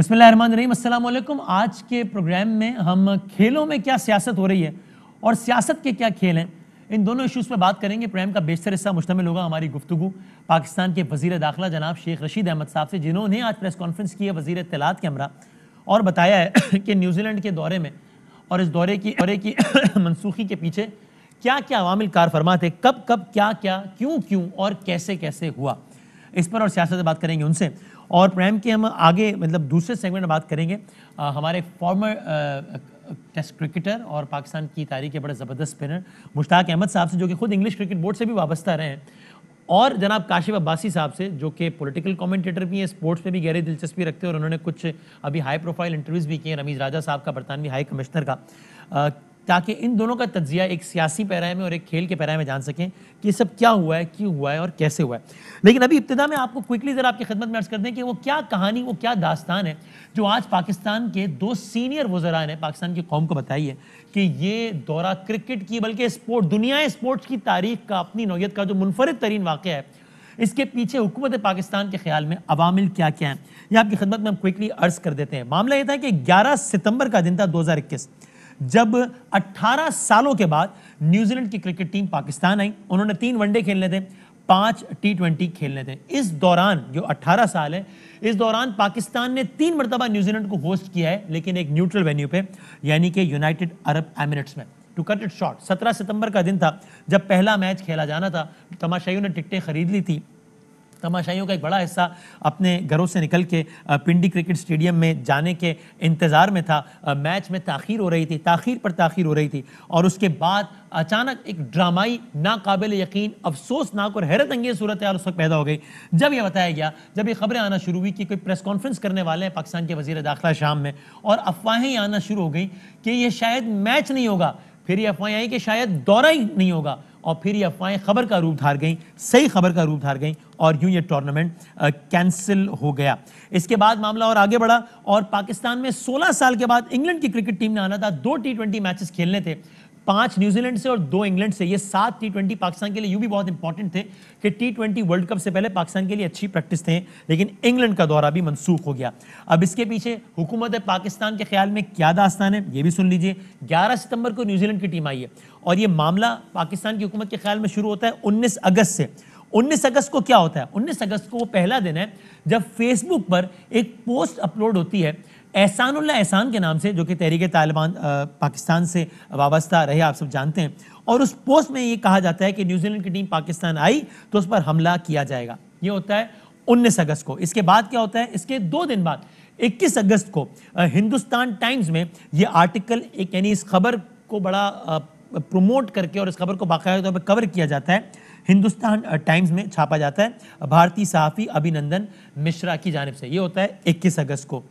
बिस्मिल्लाहिर्रहमानिर्रहीम, अस्सलाम वालेकुम। आज के प्रोग्राम में हम खेलों में क्या सियासत हो रही है और सियासत के क्या खेल हैं, इन दोनों इश्यूज़ पर बात करेंगे। प्रोग्राम का बेशतर हिस्सा मुश्तमिल होगा हमारी गुफ्तगू पाकिस्तान के वज़ीर दाखिला जनाब शेख रशीद अहमद साहब से, जिन्होंने आज प्रेस कॉन्फ्रेंस की है वज़ीर इत्तलात के हमरा और बताया है कि न्यूजीलैंड के दौरे में और इस दौरे की मनसूखी के पीछे क्या क्या अवामिल कार फरमा थे, कब कब क्या क्या क्यों क्यों और कैसे कैसे हुआ, इस पर और सियासत से बात करेंगे उनसे। और प्रोग्राम के हम आगे मतलब दूसरे सेगमेंट में बात करेंगे हमारे फॉर्मर टेस्ट क्रिकेटर और पाकिस्तान की तारीख के बड़े ज़बरदस्त स्पिनर मुश्ताक अहमद साहब से, जो कि खुद इंग्लिश क्रिकेट बोर्ड से भी वाबस्ता रहे हैं, और जनाब काशिफ अब्बासी साहब से, जो कि पॉलिटिकल कमेंटेटर भी हैं, स्पोर्ट्स में भी गहरी दिलचस्पी रखते हैं और उन्होंने कुछ अभी हाई प्रोफाइल इंटरव्यूज़ भी किए रमीज़ राजा साहब का, बरतानवी हाई कमिश्नर का, ताकि इन दोनों का तज्जिया एक सियासी पैराए में और एक खेल के पैराए में जान सकें कि ये सब क्या हुआ है, क्यों हुआ है और कैसे हुआ है। लेकिन अभी इब्तिदा में आपको क्विकली ज़रा आपकी खिदमत में अर्ज़ कर दें कि वो क्या कहानी, वो क्या दास्तान है जो आज पाकिस्तान के दो सीनियर वज़रा ने पाकिस्तान की कौम को बताई है कि ये दौरा क्रिकेट की बल्कि स्पोर्ट दुनिया स्पोर्ट्स की तारीख का, अपनी नौयत का जो मुनफरिद तरीन वाक़या है, इसके पीछे हुकूमत पाकिस्तान के ख्याल में अवामिल क्या क्या हैं, ये आपकी खिदमत में हम क्विकली अर्ज़ कर देते हैं। मामला ये था कि 11 सितंबर का दिन था 2021, जब 18 सालों के बाद न्यूजीलैंड की क्रिकेट टीम पाकिस्तान आई। उन्होंने 3 वनडे खेलने थे, 5 T20 खेलने थे। इस दौरान जो 18 साल है, इस दौरान पाकिस्तान ने 3 मरतबा न्यूजीलैंड को होस्ट किया है, लेकिन एक न्यूट्रल वेन्यू पे, यानी कि यूनाइटेड अरब एमिरेट्स में। टू कट इट शॉर्ट, 17 सितंबर का दिन था जब पहला मैच खेला जाना था। तमाशाइयों ने टिकटें खरीद ली थी। तमाशाइयों का एक बड़ा हिस्सा अपने घरों से निकल के पिंडी क्रिकेट स्टेडियम में जाने के इंतज़ार में था। मैच में ताख़ीर हो रही थी, ताख़ीर पर ताख़ीर हो रही थी, और उसके बाद अचानक एक ड्रामाई, नाकाबिल यकीन, अफसोसनाक और हैरत अंगेज़ सूरत हाल उस वक्त पैदा हो गई जब यह बताया गया, जब ये खबरें आना शुरू हुई कि कोई प्रेस कॉन्फ्रेंस करने वाले हैं पाकिस्तान के वज़ीर दाखिला शाम में, और अफवाहें आना शुरू हो गई कि ये शायद मैच नहीं होगा, फिर ये अफवाहें आई कि शायद दौरा ही नहीं होगा, और फिर ये अफवाहें खबर का रूप धार गई, सही खबर का रूप धार गई, और यूं ये टूर्नामेंट कैंसिल हो गया। इसके बाद मामला और आगे बढ़ा और पाकिस्तान में 16 साल के बाद इंग्लैंड की क्रिकेट टीम ने आना था। 2 T20 मैचेस खेलने थे, 5 न्यूजीलैंड से और 2 इंग्लैंड से। ये 7 T20 पाकिस्तान के लिए यूं भी बहुत इंपॉर्टेंट थे कि T20 वर्ल्ड कप से पहले पाकिस्तान के लिए अच्छी प्रैक्टिस थे, लेकिन इंग्लैंड का दौरा भी मनसूख हो गया। अब इसके पीछे हुकूमत पाकिस्तान के ख्याल में क्या दास्तान है, ये भी सुन लीजिए। 11 सितंबर को न्यूजीलैंड की टीम आई है और ये मामला पाकिस्तान की हुकूमत के ख्याल में शुरू होता है 19 अगस्त से। 19 अगस्त को क्या होता है? 19 अगस्त को वो पहला दिन है जब फेसबुक पर एक पोस्ट अपलोड होती है एहसानुल्लाह एहसान के नाम से, जो कि तहरीक तालिबान पाकिस्तान से वाबस्ता रहे, आप सब जानते हैं। और उस पोस्ट में ये कहा जाता है कि न्यूजीलैंड की टीम पाकिस्तान आई तो उस पर हमला किया जाएगा। ये होता है 19 अगस्त को। इसके बाद क्या होता है? इसके 2 दिन बाद 21 अगस्त को हिंदुस्तान टाइम्स में ये आर्टिकल, एक यानी इस खबर को बड़ा प्रमोट करके और इस खबर को बाकायदा तौर पर कवर किया जाता है, हिंदुस्तान टाइम्स में छापा जाता है भारतीय सहाफ़ी अभिनंदन मिश्रा की जानिब से। ये होता है 21 अगस्त को।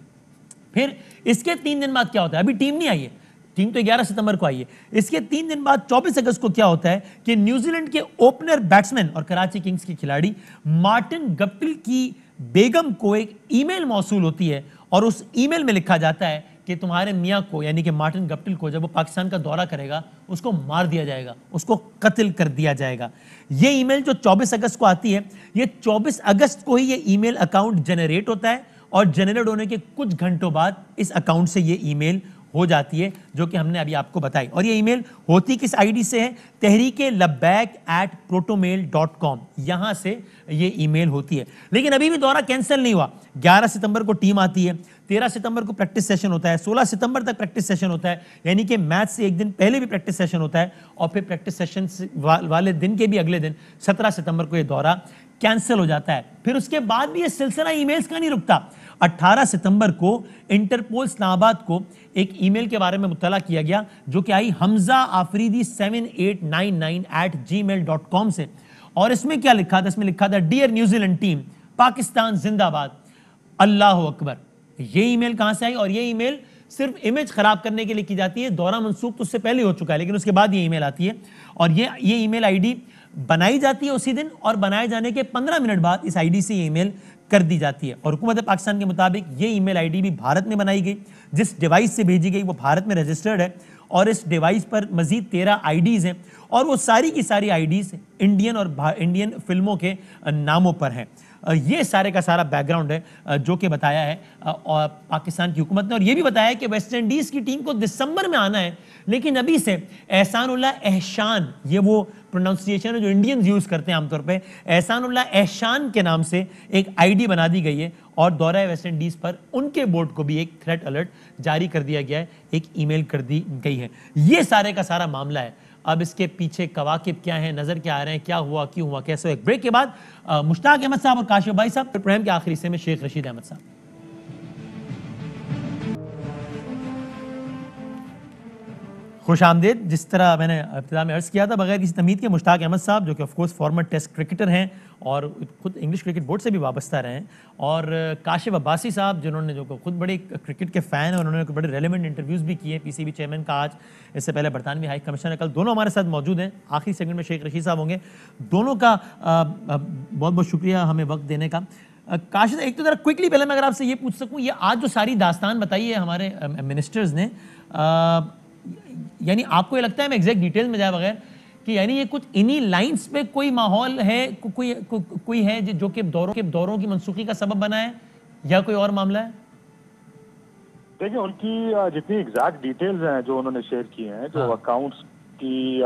फिर इसके 3 दिन बाद क्या होता है? अभी टीम नहीं आई है, टीम तो 11 सितंबर को आई है। इसके 3 दिन बाद 24 अगस्त को क्या होता है कि न्यूजीलैंड के ओपनर बैट्समैन और कराची किंग्स के खिलाड़ी मार्टिन गप्टिल की बेगम को एक ईमेल मौसूल होती है और उस ईमेल में लिखा जाता है कि तुम्हारे मियाँ को, यानी कि मार्टिन गप्टिल को, जब वो पाकिस्तान का दौरा करेगा उसको मार दिया जाएगा, उसको कत्ल कर दिया जाएगा। ये ईमेल जो 24 अगस्त को आती है, ये 24 अगस्त को ही ये ईमेल अकाउंट जनरेट होता है और जनरेट होने के कुछ घंटों बाद इस अकाउंट से ये ईमेल हो जाती है, जो कि हमने अभी आपको बताई। और ये ईमेल होती किस आईडी से है? tehreek@protomail.com, यहाँ से ये ईमेल होती है। लेकिन अभी भी दौरा कैंसिल नहीं हुआ। 11 सितंबर को टीम आती है, 13 सितंबर को प्रैक्टिस सेशन होता है, 16 सितंबर तक प्रैक्टिस सेशन होता है, यानी कि मैच से एक दिन पहले भी प्रैक्टिस सेशन होता है, और फिर प्रैक्टिस सेशन वाले दिन के भी अगले दिन 17 सितंबर को ये दौरा कैंसिल हो जाता है। फिर उसके बाद भी ये सिलसिला ईमेल्स का नहीं रुकता। 18 सितंबर को इंटरपोल इस्लामाबाद को एक ईमेल के बारे में मुत्तला किया गया, जो कि आई हमजा आफरीदी 7899@gmail.com से, और इसमें क्या लिखा था? इसमें लिखा था, डियर न्यूजीलैंड टीम, पाकिस्तान जिंदाबाद, अल्लाह अकबर। ये ईमेल कहां से आई? और ये ईमेल सिर्फ इमेज खराब करने के लिए की जाती है। दौरा मनसूख तो उससे पहले हो चुका है, लेकिन उसके बाद ये ईमेल आती है और ये ईमेल आईडी बनाई जाती है उसी दिन, और बनाए जाने के 15 मिनट बाद इस आईडी से ये ईमेल कर दी जाती है। और हुकूमत पाकिस्तान के मुताबिक ये ईमेल आईडी भी भारत में बनाई गई, जिस डिवाइस से भेजी गई वो भारत में रजिस्टर्ड है, और इस डिवाइस पर मजीद 13 आईडीज़ हैं, और वो सारी की सारी आईडीज़ इंडियन और इंडियन फिल्मों के नामों पर हैं। ये सारे का सारा बैकग्राउंड है जो कि बताया है और पाकिस्तान की हुकूमत ने, और ये भी बताया है कि वेस्ट इंडीज़ की टीम को दिसंबर में आना है, लेकिन अभी से एहसानुल्लाह एहसान, ये वो प्रोनाउंसिएशन है जो इंडियंस यूज़ करते हैं आमतौर पे, एहसानुल्लाह एहसान के नाम से एक आईडी बना दी गई है और दौरा वेस्ट इंडीज़ पर उनके बोर्ड को भी एक थ्रेट अलर्ट जारी कर दिया गया है, एक ईमेल कर दी गई है। ये सारे का सारा मामला है। अब इसके पीछे कवाकिब क्या है, नजर क्या आ रहे हैं, क्या हुआ, क्यों हुआ, कैसे। एक ब्रेक के बाद मुश्ताक अहमद साहब और काशिफ भाई साहब, प्रोग्राम के आखिरी हिस्से में शेख रशीद अहमद साहब। खुश आमदेद। जिस तरह मैंने इब्तिदा में अर्ज़ किया था, बगैर किसी तमीद के मुश्ताक अहमद साहब जो कि ऑफकोर्स फॉर्मर टेस्ट क्रिकेटर हैं और खुद इंग्लिश क्रिकेट बोर्ड से भी वाबस्ता रहे हैं, और काशिफ अब्बासी साहब जिन्होंने जो खुद बड़े क्रिकेट के फ़ैन हैं, उन्होंने बड़े रेलेवेंट इंटरव्यूज़ भी किए, पीसीबी चेयरमैन का आज, इससे पहले बरतानवी हाई कमिश्नर कल, दोनों हमारे साथ मौजूद हैं। आखिरी सेगमेंट में शेख रशीद साहब होंगे। दोनों का बहुत बहुत शुक्रिया हमें वक्त देने का। काशिफ, एक तो ज़रा क्विकली पहले मैं अगर आपसे ये पूछ सकूँ, ये आज जो सारी दास्तान बताई है हमारे मिनिस्टर्स ने, यानी आपको ये लगता है, मैं एग्जैक्ट डिटेल में जाए बगैर, कि यानी ये कुछ इन्हीं लाइंस पे कोई माहौल है, कोई है जो कि दौरों की मनसूखी का सबब बना है, या कोई और मामला है? देखिए, उनकी जितनी एग्जैक्ट डिटेल्स हैं जो उन्होंने शेयर की हैं, जो अकाउंट्स की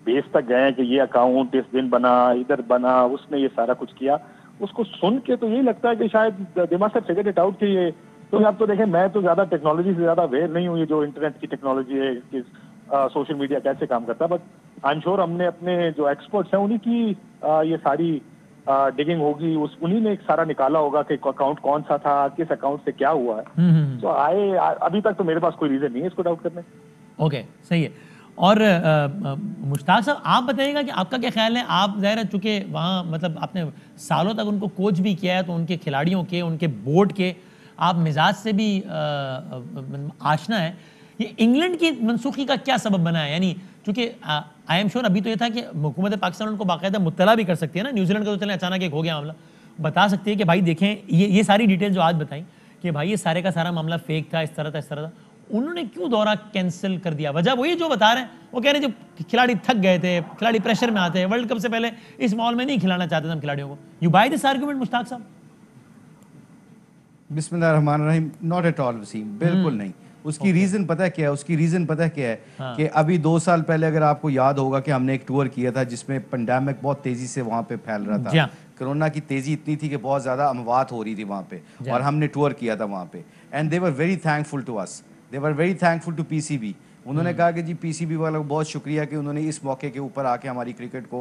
बेस तक गए हैं कि ये अकाउंट इस दिन बना, इधर बना, उसने ये सारा कुछ किया, उसको सुन के तो यही लगता है कि शायद they must have figured it out कि ये, तो आप तो देखें, मैं तो ज्यादा टेक्नोलॉजी से ज्यादा अवेयर नहीं हूँ, ये जो इंटरनेट की टेक्नोलॉजी है, कि सोशल मीडिया कैसे काम करता है, बट आई एम श्योर हमने अपने जो एक्सपर्ट्स हैं उन्हीं की ये सारी डिगिंग होगी, उन्हीं ने एक सारा निकाला होगा कि अकाउंट कौन सा था, किस अकाउंट से क्या हुआ है। तो अभी तक तो मेरे पास कोई रीजन नहीं है इसको डाउट करने। ओके, सही है। और मुश्ताक साहब, आप बताइएगा कि आपका क्या ख्याल है। आप ज़ाहिर है चूँकि वहाँ मतलब आपने सालों तक उनको कोच भी किया है, तो उनके खिलाड़ियों के, उनके बोर्ड के आप मिजाज से भी आशना है। ये इंग्लैंड की मनसूखी का क्या सबब बना है? यानी चूँकि आई एम श्योर अभी तो ये था कि हुकूमत पाकिस्तान उनको बाकायदा मुत्तला भी कर सकती है ना, न्यूजीलैंड का तो चलें अचानक एक हो गया मामला, बता सकती है कि भाई देखें ये सारी डिटेल जो आज बताई कि भाई ये सारे का सारा मामला फेक था, इस तरह था, इस तरह था, उन्होंने क्यों दौरा कैंसिल कर दिया? वजह वही जो बता रहे हैं, वो कह रहे हैं जो खिलाड़ी थक गए थे, खिलाड़ी प्रेशर में आते हैं, वर्ल्ड कप से पहले इस माहौल में नहीं खिलाना चाहते थे हम खिलाड़ियों को। You buy this argument Mushtaq साहब? बिस्मिल्लाहिर्रहमानिर्रहीम, नॉट एट ऑल वसीम, बिल्कुल नहीं। उसकी रीजन पता है क्या है? उसकी रीजन पता है क्या है? कि अभी 2 साल पहले अगर आपको याद होगा कि हमने एक टूर किया था जिसमें पेंडेमिक बहुत तेजी से वहाँ पे फैल रहा था, कोरोना की तेजी इतनी थी कि बहुत ज्यादा अमवात हो रही थी वहाँ पे, और हमने टूर किया था वहाँ पे, and they were very thankful to us, they were very thankful to PCB. उन्होंने कहा कि जी पीसीबी वालों को बहुत शुक्रिया कि उन्होंने इस मौके के ऊपर आके हमारी क्रिकेट को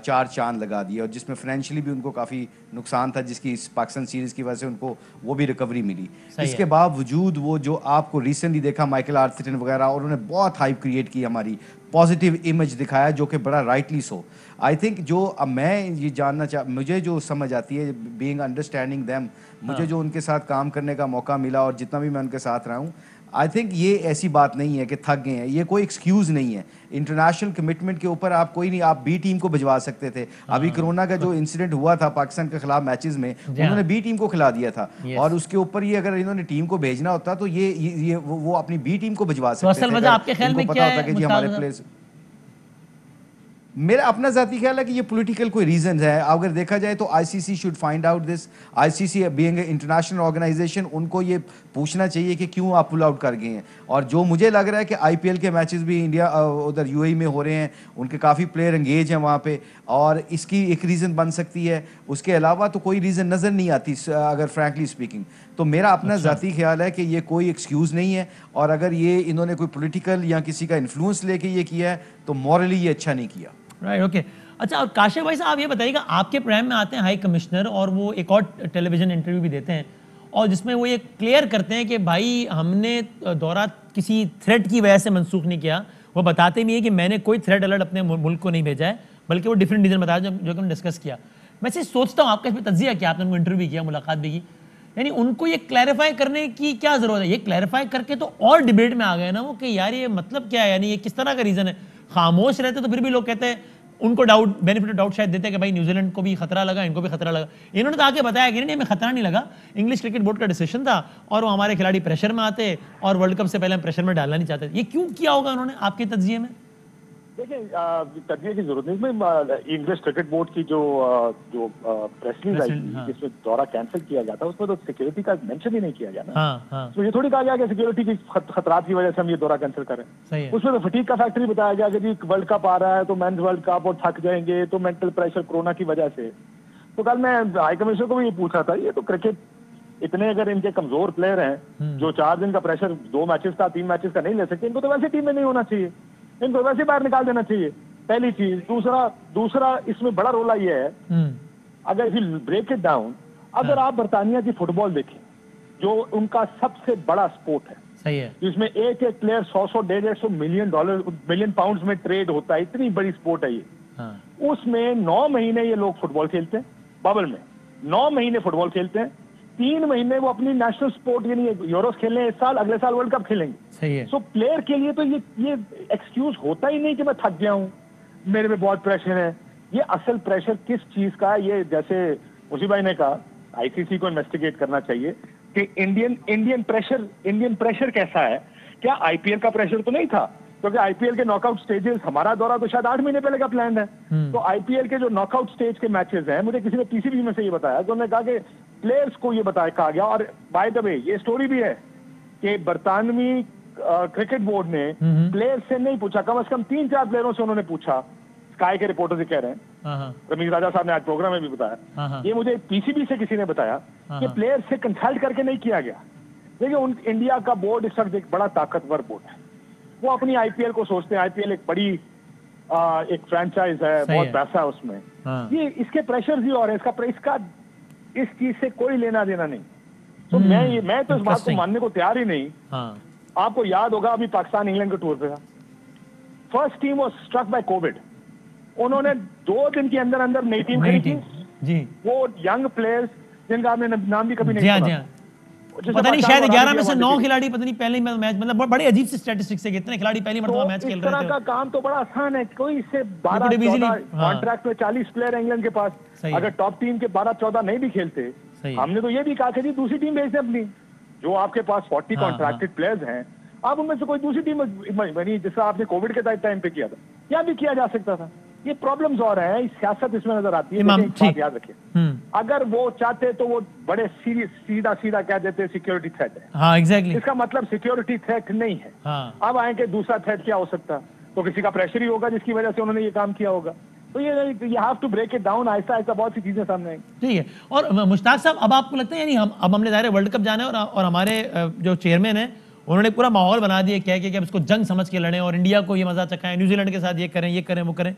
4 चांद लगा दिया, और जिसमें फाइनेंशियली भी उनको काफ़ी नुकसान था, जिसकी इस पाकिस्तान सीरीज़ की वजह से उनको वो भी रिकवरी मिली। इसके बावजूद वो जो आपको रिसेंटली देखा माइकल आर्थरटन वगैरह, और उन्होंने बहुत हाइप क्रिएट की, हमारी पॉजिटिव इमेज दिखाया, जो कि बड़ा राइटली सो। आई थिंक जो अब मैं ये जानना मुझे जो समझ आती है, बीइंग अंडरस्टैंडिंग देम, मुझे जो उनके साथ काम करने का मौका मिला और जितना भी मैं उनके साथ रहा हूँ, आई थिंक ये ऐसी बात नहीं है कि थक गए हैं, ये कोई एक्सक्यूज़ नहीं है। इंटरनेशनल कमिटमेंट के ऊपर आप कोई नहीं, आप बी टीम को भिजवा सकते थे। अभी कोरोना का जो इंसिडेंट हुआ था पाकिस्तान के खिलाफ मैचेस में, उन्होंने बी टीम को खिला दिया था, और उसके ऊपर ये अगर इन्होंने टीम को भेजना होता तो ये वो अपनी बी टीम को भिजवा सकते थे। वजह आपके ख्याल में क्या है? कि जी हमारे प्लेयर्स, मेरा अपना ज़ाती ख्याल है कि ये पॉलिटिकल कोई रीजन है। अगर देखा जाए तो ICC should find out this. ICC being international organization, उनको ये पूछना चाहिए कि क्यों आप पुल आउट कर गए हैं। और जो मुझे लग रहा है कि आईपीएल के मैचेस भी इंडिया उधर यूएई में हो रहे हैं, उनके काफ़ी प्लेयर एंगेज हैं वहाँ पे, और इसकी एक रीज़न बन सकती है। उसके अलावा तो कोई रीज़न नज़र नहीं आती अगर फ्रैंकली स्पीकिंग। तो मेरा अपना ज़ाती ख्याल है कि ये कोई एक्सक्यूज़ नहीं है, और अगर ये इन्होंने कोई पॉलिटिकल या किसी का इन्फ्लुएंस लेके ये किया है तो मॉरली ये अच्छा नहीं किया। Right, okay. अच्छा, और काशिफ भाई साहब, आप ये बताइएगा, आपके प्रोग्राम में आते हैं हाई कमिश्नर और वो एक और टेलीविजन इंटरव्यू भी देते हैं, और जिसमें वो ये क्लियर करते हैं कि भाई हमने दौरा किसी थ्रेट की वजह से मनसूख नहीं किया। वो बताते भी है कि मैंने कोई थ्रेट अलर्ट अपने मुल्क को नहीं भेजा है, बल्कि वो डिफरेंट रीजन बताया जो कि हमने डिस्कस किया। मैं सिर्फ सोचता हूँ, आपका इस पर तज्जिया किया, आपने उनको इंटरव्यू भी किया, मुलाकात भी की, यानी उनको ये क्लैरिफाई करने की क्या ज़रूरत है? ये क्लैरिफाई करके तो और डिबेट में आ गए ना वो, कि यार ये मतलब क्या है, यानी ये किस तरह का रीज़न है। खामोश रहते तो फिर भी लोग कहते हैं, उनको डाउट, बेनिफिट ऑफ डाउट शायद देते हैं कि भाई न्यूजीलैंड को भी खतरा लगा, इनको भी खतरा लगा। इन्होंने तो आके बताया कि नहीं, हमें खतरा नहीं लगा, इंग्लिश क्रिकेट बोर्ड का डिसीजन था, और वो हमारे खिलाड़ी प्रेशर में आते, और वर्ल्ड कप से पहले हम प्रेशर में डालना नहीं चाहते। ये क्यों किया होगा उन्होंने आपके तज्जिए में? देखिए तजवीज़ की जरूरत नहीं। इसमें इंग्लिश क्रिकेट बोर्ड की जो प्रेस रिलीज आई थी जिसमें दौरा कैंसिल किया गया था, उसमें तो सिक्योरिटी का मेंशन ही नहीं किया गया ना। तो ये थोड़ी कहा गया कि सिक्योरिटी की खतरात की वजह से हम ये दौरा कैंसिल करें। उसमें तो फटीक का फैक्टर ही बताया गया कि जी वर्ल्ड कप आ रहा है तो मेंस वर्ल्ड कप और थक जाएंगे, तो मेंटल प्रेशर कोरोना की वजह से। तो कल मैं हाई कमिश्नर को भी ये पूछा था, ये तो क्रिकेट इतने अगर इनके कमजोर प्लेयर हैं जो 4 दिन का प्रेशर 2 मैचेस का 3 मैचेस का नहीं ले सकते, इनको तो वैसे टीम में नहीं होना चाहिए, इनको वैसे बाहर निकाल देना चाहिए, पहली चीज। दूसरा इसमें बड़ा रोला ये है, अगर यू ब्रेक इट डाउन, अगर आप बर्तानिया की फुटबॉल देखें जो उनका सबसे बड़ा स्पोर्ट है, सही है, जिसमें एक एक प्लेयर 100-150 मिलियन पाउंड में ट्रेड होता है, इतनी बड़ी स्पोर्ट है ये। उसमें 9 महीने ये लोग फुटबॉल खेलते हैं, बबल में 9 महीने फुटबॉल खेलते हैं, 3 महीने वो अपनी नेशनल स्पोर्ट यानी यूरोस खेलने, इस साल अगले साल वर्ल्ड कप खेलेंगे। सही है। सो प्लेयर के लिए तो ये एक्सक्यूज होता ही नहीं कि मैं थक गया हूँ, मेरे में बहुत प्रेशर है। ये असल प्रेशर किस चीज का है? ये जैसे मुझी भाई ने कहा, आईसीसी को इन्वेस्टिगेट करना चाहिए कि इंडियन प्रेशर कैसा है। क्या आईपीएल का प्रेशर तो नहीं था, क्योंकि आईपीएल के नॉकआउट स्टेजेस, हमारा दौरा तो शायद 8 महीने पहले का प्लान है। तो आईपीएल के जो नॉकआउट स्टेज के मैचेस हैं, मुझे किसी ने पीसीबी में से ये बताया, तो उन्होंने कहा कि प्लेयर्स को ये बताया कहा गया, और बाय द वे ये स्टोरी भी है कि बरतानवी क्रिकेट बोर्ड ने प्लेयर से नहीं पूछा, कम से कम 3-4 प्लेयरों से उन्होंने पूछा। स्काई के रिपोर्टर से कह रहे हैं, रमीज राजा साहब ने आज प्रोग्राम में भी बताया, ये मुझे पीसीबी से किसी ने बताया कि प्लेयर से कंसल्ट करके नहीं किया गया। देखिए इंडिया का बोर्ड इस वक्त एक बड़ा ताकतवर बोर्ड है, वो अपनी आईपीएल को सोचते हैं, आईपीएल एक बड़ी एक फ्रेंचाइज है, बहुत पैसा है उसमें। ये इसके प्रेशर ही और है, इसका इस चीज से कोई लेना देना नहीं। तो मैं तो इस बात को मानने को तैयार ही नहीं। आपको याद होगा अभी पाकिस्तान इंग्लैंड के टूर पे था, first team was struck by covid, उन्होंने 2 दिन के अंदर अंदर नई टीम खरीदी जी। वो यंग प्लेयर्स जिनका आपने नाम भी कभी नहीं सुना, पता नहीं शायद 11 में से 9 खिलाड़ी पता नहीं पहले मैच, मतलब बड़े अजीब से स्टैटिस्टिक्स है, कितने खिलाड़ी पहली मर्तबा मैच खेल रहे थे। इस तरह का काम तो बड़ा आसान है, कोई इससे 12-14 कॉन्ट्रैक्ट में 40 प्लेयर है इंग्लैंड के पास, अगर टॉप टीम के 12-14 नहीं भी खेलते, हमने तो ये भी कहा कि दूसरी टीम भेज दें अपनी, जो आपके पास 40 कॉन्ट्रैक्टेड प्लेयर्स हैं, आप उनमें से कोई दूसरी टीम बनी, जिसका आपने कोविड के टाइम पे किया था, या भी किया जा सकता था। ये प्रॉब्लम्स और हैं, सियासत इसमें नजर आती है। एक बात याद रखिए, अगर वो चाहते तो वो बड़े सीधा कह देते सिक्योरिटी थ्रेट है। हाँ, एग्जैक्टली। इसका मतलब सिक्योरिटी थ्रेट नहीं है। अब आएंगे दूसरा थ्रेट क्या हो सकता, तो किसी का प्रेशर ही होगा जिसकी वजह से उन्होंने ये काम किया होगा। तो ये you have to break it down, आहिस्ता आहिस्ता बहुत सी चीजें सामने आएंगी। ठीक है। और मुश्ताक साहब, अब आपको लगता है यानी अब हमने ज़ाहिर वर्ल्ड कप जाना है, और हमारे जो चेयरमैन है उन्होंने पूरा माहौल बना दिया कह के कि अब इसको जंग समझ के लड़ें और इंडिया को ये मजा चखाएं, न्यूजीलैंड के साथ ये करें वो करें।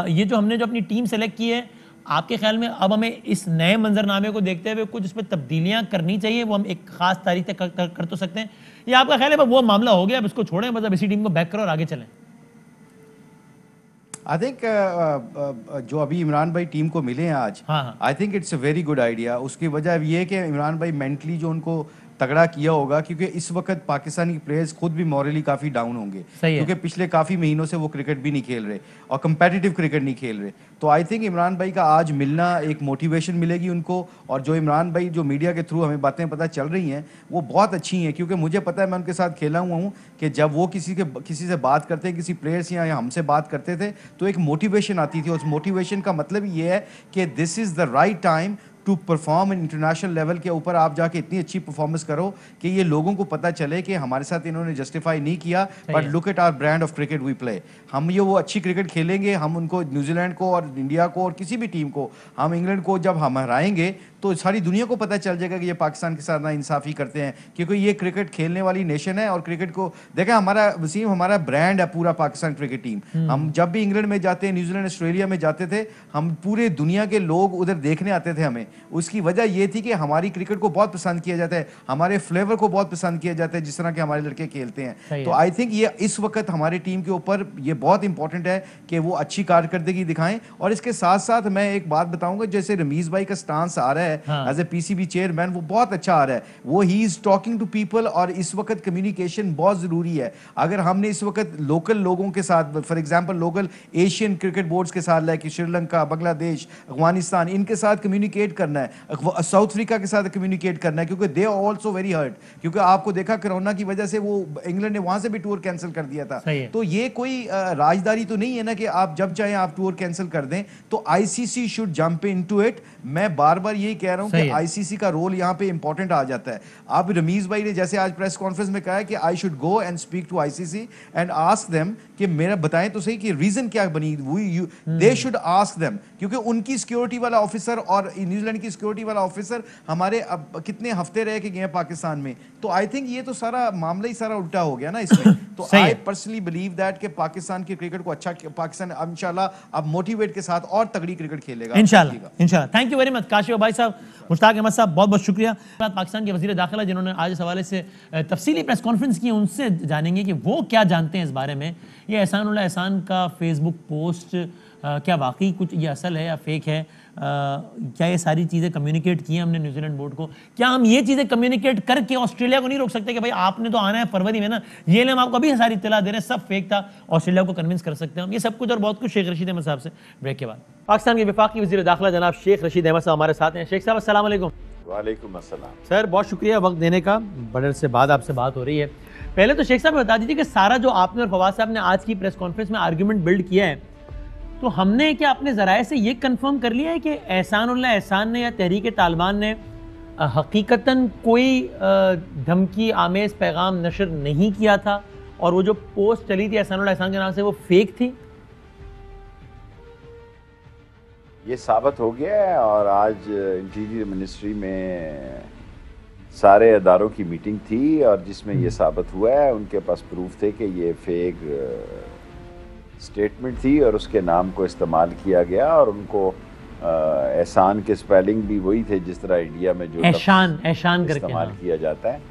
ये जो हमने जो अपनी टीम सेलेक्ट की है, आपके ख्याल में अब हमें इस नए मंजरनामे को देखते हुए कुछ इसमें तब्दीलियां करनी चाहिए? वो हम एक खास तारीख तक कर तो सकते हैं, या आपका ख्याल है वो मामला हो गया, अब इसको छोड़ें, मतलब इसी टीम को बैक करो और आगे चलें? आई थिंक जो अभी इमरान भाई टीम को मिले हैं आज, I think it's a very good idea. उसकी वजह ये है कि इमरान भाई मेंटली जो उनको तगड़ा किया होगा, क्योंकि इस वक्त पाकिस्तानी प्लेयर्स खुद भी मॉरली काफ़ी डाउन होंगे, क्योंकि पिछले काफ़ी महीनों से वो क्रिकेट भी नहीं खेल रहे और कंपेटिटिव क्रिकेट नहीं खेल रहे। तो आई थिंक इमरान भाई का आज मिलना एक मोटिवेशन मिलेगी उनको, और जो इमरान भाई जो मीडिया के थ्रू हमें बातें पता चल रही हैं वो बहुत अच्छी हैं, क्योंकि मुझे पता है, मैं उनके साथ खेला हुआ हूँ कि जब वो किसी से बात करते, किसी प्लेयर्स या हमसे बात करते थे, तो एक मोटिवेशन आती थी। उस मोटिवेशन का मतलब ये है कि this is the right time to perform international level के ऊपर। आप जाके इतनी अच्छी परफॉर्मेंस करो कि ये लोगों को पता चले कि हमारे साथ इन्होंने जस्टिफाई नहीं किया, but look at our brand of cricket we play. हम ये वो अच्छी क्रिकेट खेलेंगे, हम उनको न्यूजीलैंड को और इंडिया को और किसी भी टीम को, हम इंग्लैंड को जब हम हराएंगे तो सारी दुनिया को पता चल जाएगा कि ये पाकिस्तान के साथ ना इंसाफी करते हैं, क्योंकि ये क्रिकेट खेलने वाली नेशन है। और क्रिकेट को देखें, हमारा वसीम, हमारा ब्रांड है पूरा पाकिस्तान क्रिकेट टीम। हम जब भी इंग्लैंड में जाते हैं, न्यूजीलैंड, ऑस्ट्रेलिया में जाते थे, हम पूरे दुनिया के लोग उधर देखने आते थे हमें। उसकी वजह ये थी कि हमारी क्रिकेट को बहुत पसंद किया जाता है, हमारे फ्लेवर को बहुत पसंद किया जाता है, जिस तरह के हमारे लड़के खेलते हैं। तो आई थिंक ये इस वक्त हमारी टीम के ऊपर ये बहुत इंपॉर्टेंट है कि वो अच्छी कारकर्दगी दिखाएं। और इसके साथ साथ मैं एक बात बताऊंगा, जैसे रमीज भाई का स्टांस आ रहा है एज ए पीसीबी चेयरमैन, वो बहुत अच्छा आ रहा है। वो ही इज टॉकिंग टू पीपल, और इस वक्त कम्युनिकेशन बहुत जरूरी है। अगर हमने इस वक्त लोकल लोगों के साथ, for example local Asian cricket boards के साथ, लाइक श्रीलंका, बांग्लादेश, अफगानिस्तान, इनके साथ कम्युनिकेट करना है, साउथ अफ्रीका के साथ कम्युनिकेट करना है, क्योंकि they are also very hurt, क्योंकि आपको देखा कोरोना की वजह से वो इंग्लैंड ने वहां से भी टूर कैंसिल कर दिया था। तो ये कोई राजदारी तो नहीं है ना कि आप जब चाहें आप टूर कैंसिल कर दें। तो ICC should jump into it. मैं बार बार यही कह रहा हूं कि आईसीसी का रोल यहाँ पे इंपॉर्टेंट आ जाता है। आप रमीज भाई ने जैसे आज प्रेस कॉन्फ्रेंस में कहा है कि I should go and speak to ICC and ask them कि मेरा बताएं तो सही कि रीजन क्या बनी। दे शुड आस्क देम, क्योंकि उनकी सिक्योरिटी वाला ऑफिसर और न्यूजीलैंड की सिक्योरिटी वाला ऑफिसर हमारे अब कितने हफ्ते रह के गए पाकिस्तान में। तो आई थिंक ये तो सारा मामला ही सारा उल्टा हो गया ना इसमें। तो आई पर्सनली बिलीव दैट कि पाकिस्तान की क्रिकेट को अच्छा, पाकिस्तान इंशाल्लाह अब मोटिवेट के साथ और तगड़ी क्रिकेट खेलेगा इंशाल्लाह। Thank you very much Kashif भाई साहब, मुश्ताक अहमद साहब, बहुत बहुत शुक्रिया। पाकिस्तान के वजीर दाखिला जिन्होंने आज इस हवाले से तफसीली प्रेस कॉन्फ्रेंस की, उनसे जानेंगे कि वो क्या जानते हैं इस बारे में। ये एहसानुल्लाह एहसान का फेसबुक पोस्ट क्या वाकई कुछ ये असल है या फेक है? क्या ये सारी चीज़ें कम्युनिकेट की हैं हमने न्यूजीलैंड बोर्ड को? क्या हम ये चीज़ें कम्युनिकेट करके ऑस्ट्रेलिया को नहीं रोक सकते कि भाई आपने तो आना है फरवरी में ना, ये हम आपको अभी सारी इत्तला दे रहे हैं, सब फेक था, ऑस्ट्रेलिया को कन्विंस कर सकते हैं हम? ये सब कुछ और बहुत कुछ शेख रशीद अहमद साहब से ब्रेक के बाद। पाकिस्तान के वफाकी वज़ीर दाखिला जनाब शेख रशीद अहमद साहब हमारे साथ हैं। शेख साहब अस्सलाम वालेकुम। वालेकुम अस्सलाम। सर बहुत शुक्रिया वक्त देने का, बड़े से बाद आपसे बात हो रही है। पहले तो शेख साहब बता दीजिए कि सारा जो आपने और फवाद साहब ने आज की प्रेस कॉन्फ्रेंस में आर्ग्यूमेंट बिल्ड किया है, तो हमने क्या अपने ज़राए से ये कंफर्म कर लिया है कि एहसानुल्लाह एहसान ने या तहरीक तालिबान ने हकीकतन कोई धमकी आमेज पैगाम नशर नहीं किया था और वो जो पोस्ट चली थी एहसानुल्लाह एहसान के नाम से वो फेक थी? ये साबित हो गया है और आज इंटीरियर मिनिस्ट्री में सारे अदारों की मीटिंग थी और जिसमें ये साबित हुआ है, उनके पास प्रूफ थे कि ये फेक स्टेटमेंट थी और उसके नाम को इस्तेमाल किया गया और उनको एहसान के स्पेलिंग भी वही थे जिस तरह इंडिया में जो एहसान करके इस्तेमाल किया जाता है।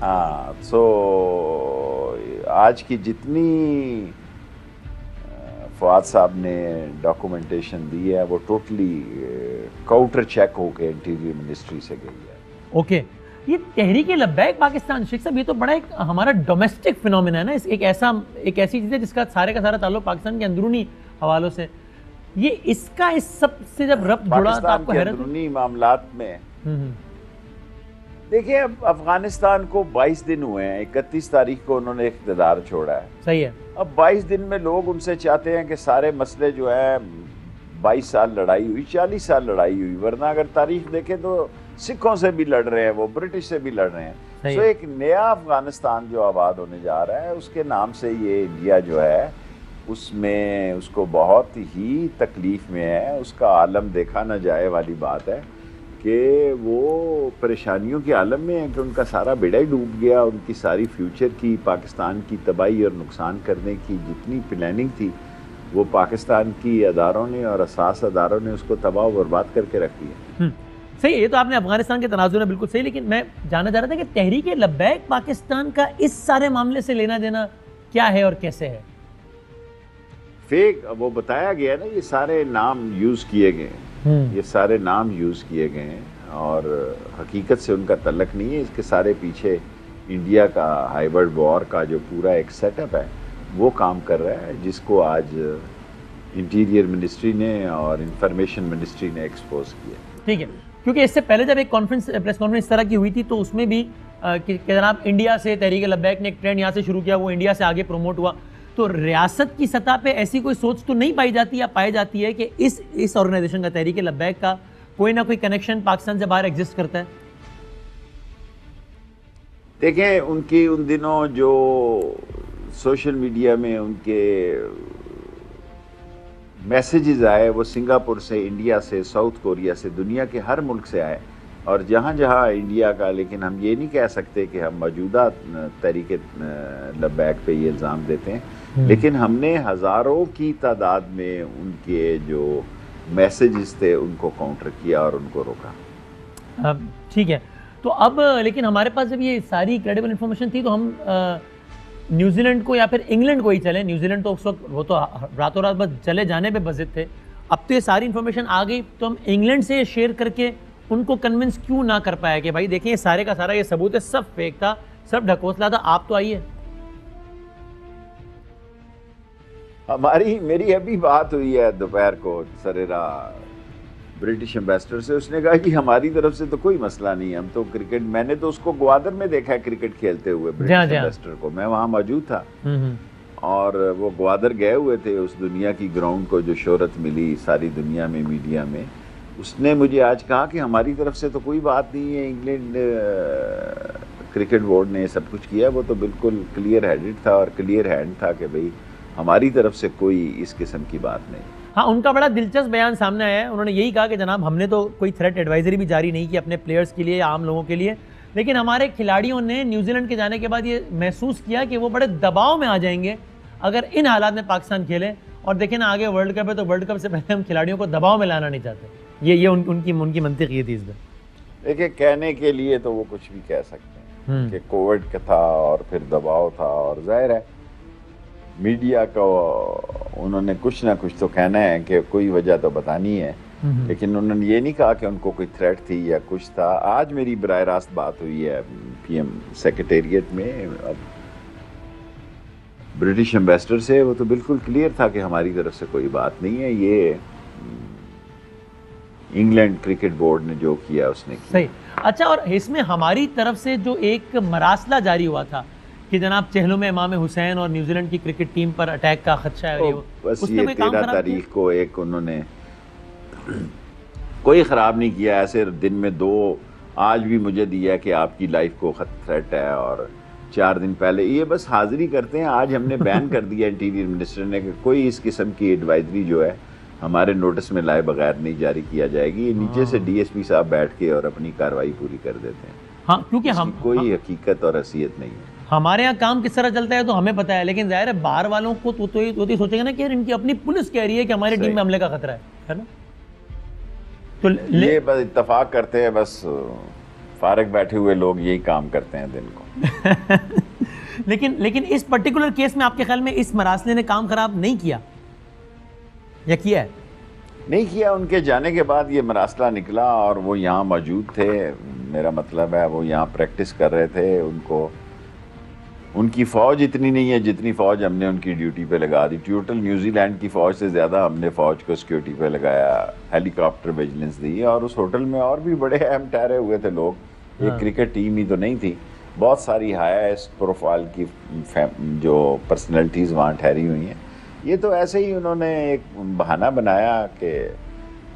हाँ, सो आज की जितनी फवाद साहब ने डॉक्यूमेंटेशन दी है वो टोटली काउंटर चेक होकर इंटीरियर मिनिस्ट्री से गई है। ओके, ये तहरीक लब्बैक पाकिस्तान, शेख साहब ये तो बड़ा एक हमारा डोमेस्टिक फिनोमिना है ना, एक ऐसी चीज़ है जिसका सारे का सारा ताल्लुक पाकिस्तान के अंदरूनी हवालों से। ये इसका इस सब से जब रब्त जुड़ा तो आपको हैरत? अंदरूनी मामलात में देखिए, अब अफगानिस्तान को 22 दिन हुए हैं, 31 तारीख को उन्होंने इख्तियार छोड़ा है। सही है। अब 22 दिन में लोग उनसे चाहते हैं कि सारे मसले जो है 22 साल लड़ाई हुई, 40 साल लड़ाई हुई, वरना अगर तारीख देखें तो सिखों से भी लड़ रहे हैं, वो ब्रिटिश से भी लड़ रहे हैं। तो एक नया अफगानिस्तान जो आबाद होने जा रहा है उसके नाम से ये इंडिया जो है उसमें उसको बहुत ही तकलीफ में है। उसका आलम देखा ना जाए वाली बात है कि वो परेशानियों के आलम में है कि उनका सारा बेड़ा ही डूब गया। उनकी सारी फ्यूचर की, पाकिस्तान की तबाही और नुकसान करने की जितनी प्लानिंग थी वो पाकिस्तान की अदारों ने और असास अदारों ने उसको तबाह बर्बाद करके रख दिया। सही, ये तो आपने अफगानिस्तान के तनाजुर में बिल्कुल सही, लेकिन मैं जानना चाह रहा था कि तहरीक लब्बैक पाकिस्तान का इस सारे मामले से लेना देना क्या है और कैसे है? फेक वो बताया गया ना, ये सारे नाम यूज किए गए, ये सारे नाम यूज किए गए हैं और हकीकत से उनका तल्लक नहीं है। इसके सारे पीछे इंडिया का हाइब्रिड वॉर का जो पूरा एक सेटअप है वो काम कर रहा है, जिसको आज इंटीरियर मिनिस्ट्री ने और इंफॉर्मेशन मिनिस्ट्री ने एक्सपोज किया। ठीक है, क्योंकि इससे पहले जब एक प्रेस कॉन्फ्रेंस इस तरह की हुई थी तो उसमें भी कि जनाब इंडिया से तहरीक लब्बैक ने एक ट्रेंड यहाँ से शुरू किया, वो इंडिया से आगे प्रमोट हुआ। तो रियासत की सतह पे ऐसी कोई सोच तो नहीं पाई जाती या पाई जाती है कि इस ऑर्गेनाइजेशन का, तहरीक लब्बैक का कोई ना कोई कनेक्शन पाकिस्तान से बाहर एग्जिस्ट करता है? देखें, उनकी उन दिनों जो सोशल मीडिया में उनके मैसेजेस आए वो सिंगापुर से, इंडिया से, साउथ कोरिया से, दुनिया के हर मुल्क से आए और जहाँ जहाँ इंडिया का, लेकिन हम ये नहीं कह सकते कि हम मौजूदा तहरीक लब्बैक पे ये इल्ज़ाम देते हैं, लेकिन हमने हज़ारों की तादाद में उनके जो मैसेजेस थे उनको काउंटर किया और उनको रोका। ठीक है, तो अब लेकिन हमारे पास जब ये सारी क्रेडिबल इंफॉर्मेशन थी तो हम न्यूजीलैंड को या फिर इंग्लैंड को ही चले। न्यूजीलैंड तो उस वक्त वो तो रातों रात बस चले जाने पे बजित थे। अब तो ये सारी इन्फॉर्मेशन आ गई तो हम इंग्लैंड से शेयर करके उनको कन्विंस क्यों ना कर पाया कि भाई देखिए ये सारे का सारा ये सबूत है, सब फेक था, सब ढकोसला था, आप तो आइए। मेरी अभी बात हुई है दोपहर को सरेरा ब्रिटिश एम्बेसडर से, उसने कहा कि हमारी तरफ से तो कोई मसला नहीं है, हम तो क्रिकेट, मैंने तो उसको ग्वादर में देखा है क्रिकेट खेलते हुए, ब्रिटिश एम्बेसडर को, मैं वहाँ मौजूद था। और वो ग्वादर गए हुए थे उस दुनिया की ग्राउंड को जो शोहरत मिली सारी दुनिया में, मीडिया में। उसने मुझे आज कहा कि हमारी तरफ से तो कोई बात नहीं है, इंग्लैंड क्रिकेट बोर्ड ने सब कुछ किया, वो तो बिल्कुल क्लियर हेडेड था और क्लियर हैंड था कि भाई हमारी तरफ से कोई इस किस्म की बात नहीं। हाँ, उनका बड़ा दिलचस्प बयान सामने आया है। उन्होंने यही कहा कि जनाब हमने तो कोई थ्रेट एडवाइजरी भी जारी नहीं की अपने प्लेयर्स के लिए, आम लोगों के लिए, लेकिन हमारे खिलाड़ियों ने न्यूजीलैंड के जाने के बाद ये महसूस किया कि वो बड़े दबाव में आ जाएंगे अगर इन हालात में पाकिस्तान खेले। और देखें ना, आगे वर्ल्ड कप है तो वर्ल्ड कप से पहले हम खिलाड़ियों को दबाव में लाना नहीं चाहते। ये उनकी मंतिक ये थी इस पर। देखिए, कहने के लिए तो वो कुछ भी कह सकते हैं कि कोविड का था और फिर दबाव था, और जाहिर है मीडिया को उन्होंने कुछ ना कुछ तो कहना है कि कोई वजह तो बतानी है, लेकिन उन्होंने ये नहीं कहा कि उनको कोई थ्रेट थी या कुछ था। आज मेरी बराह रास्त बात हुई है पीएम सेक्रेटेरिएट में अब ब्रिटिश एम्बेसडर से, वो तो बिल्कुल क्लियर था कि हमारी तरफ से कोई बात नहीं है, ये इंग्लैंड क्रिकेट बोर्ड ने जो किया उसने किया। सही। अच्छा, और इसमें हमारी तरफ से जो एक मरासला जारी हुआ था कि जनाब चहलों में इमाम हुसैन और न्यूजीलैंड की क्रिकेट टीम पर अटैक का खदशा है, बस ये 13 तारीख को एक उन्होंने कोई ख़राब नहीं किया। ऐसे दिन में 2 आज भी मुझे दिया कि आपकी लाइफ को थ्रेट है, और 4 दिन पहले ये बस हाजिरी करते हैं। आज हमने बैन कर दिया इंटीरियर मिनिस्टर ने कि कोई इस किस्म की एडवाइजरी जो है हमारे नोटिस में लाए बगैर नहीं जारी किया जाएगी। ये नीचे से डीएसपी साहब बैठ के और अपनी कार्रवाई पूरी कर देते हैं। हाँ, क्योंकि हम कोई हकीकत और हैसियत नहीं है। हमारे यहाँ काम किस तरह चलता है तो हमें पता है, लेकिन जाहिर है बाहर वालों को तो सोचेंगे ना कि यार इनकी अपनी पुलिस कह रही है कि हमारी टीम में हमले का खतरा है ना। तो ये बस इत्तेफाक करते हैं, बस फारग बैठे हुए लोग यही काम करते हैं दिन को। लेकिन इस पर्टिकुलर केस में आपके ख्याल में इस मरासले ने काम खराब नहीं किया या किया है? नहीं किया। उनके जाने के बाद ये मरासला निकला और वो यहाँ मौजूद थे, मेरा मतलब है वो यहाँ प्रैक्टिस कर रहे थे। उनकी फ़ौज इतनी नहीं है जितनी फ़ौज हमने उनकी ड्यूटी पे लगा दी। टोटल न्यूजीलैंड की फ़ौज से ज़्यादा हमने फ़ौज को सिक्योरिटी पे लगाया, हेलीकॉप्टर विजिलेंस दी, और उस होटल में और भी बड़े अहम ठहरे हुए थे लोग। एक क्रिकेट टीम ही तो नहीं थी, बहुत सारी हाईएस्ट प्रोफाइल की जो पर्सनैलिटीज़ वहाँ ठहरी हुई हैं। ये तो ऐसे ही उन्होंने एक बहाना बनाया कि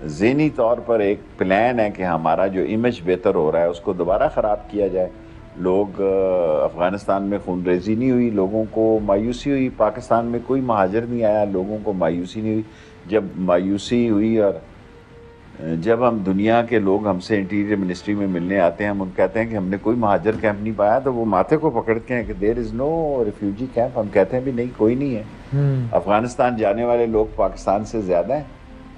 ज़हनी तौर पर एक प्लान है कि हमारा जो इमेज बेहतर हो रहा है उसको दोबारा ख़राब किया जाए। लोग अफ़गानिस्तान में खून रेजी नहीं हुई, लोगों को मायूसी हुई, पाकिस्तान में कोई महाजर नहीं आया, लोगों को मायूसी नहीं हुई। जब मायूसी हुई और जब हम दुनिया के लोग हमसे इंटीरियर मिनिस्ट्री में मिलने आते हैं, हम उन कहते हैं कि हमने कोई महाजर कैंप नहीं पाया, तो वो माथे को पकड़ते हैं कि there is no refugee camp. हम कहते हैं भी नहीं, कोई नहीं है। अफ़गानिस्तान जाने वाले लोग पाकिस्तान से ज़्यादा हैं,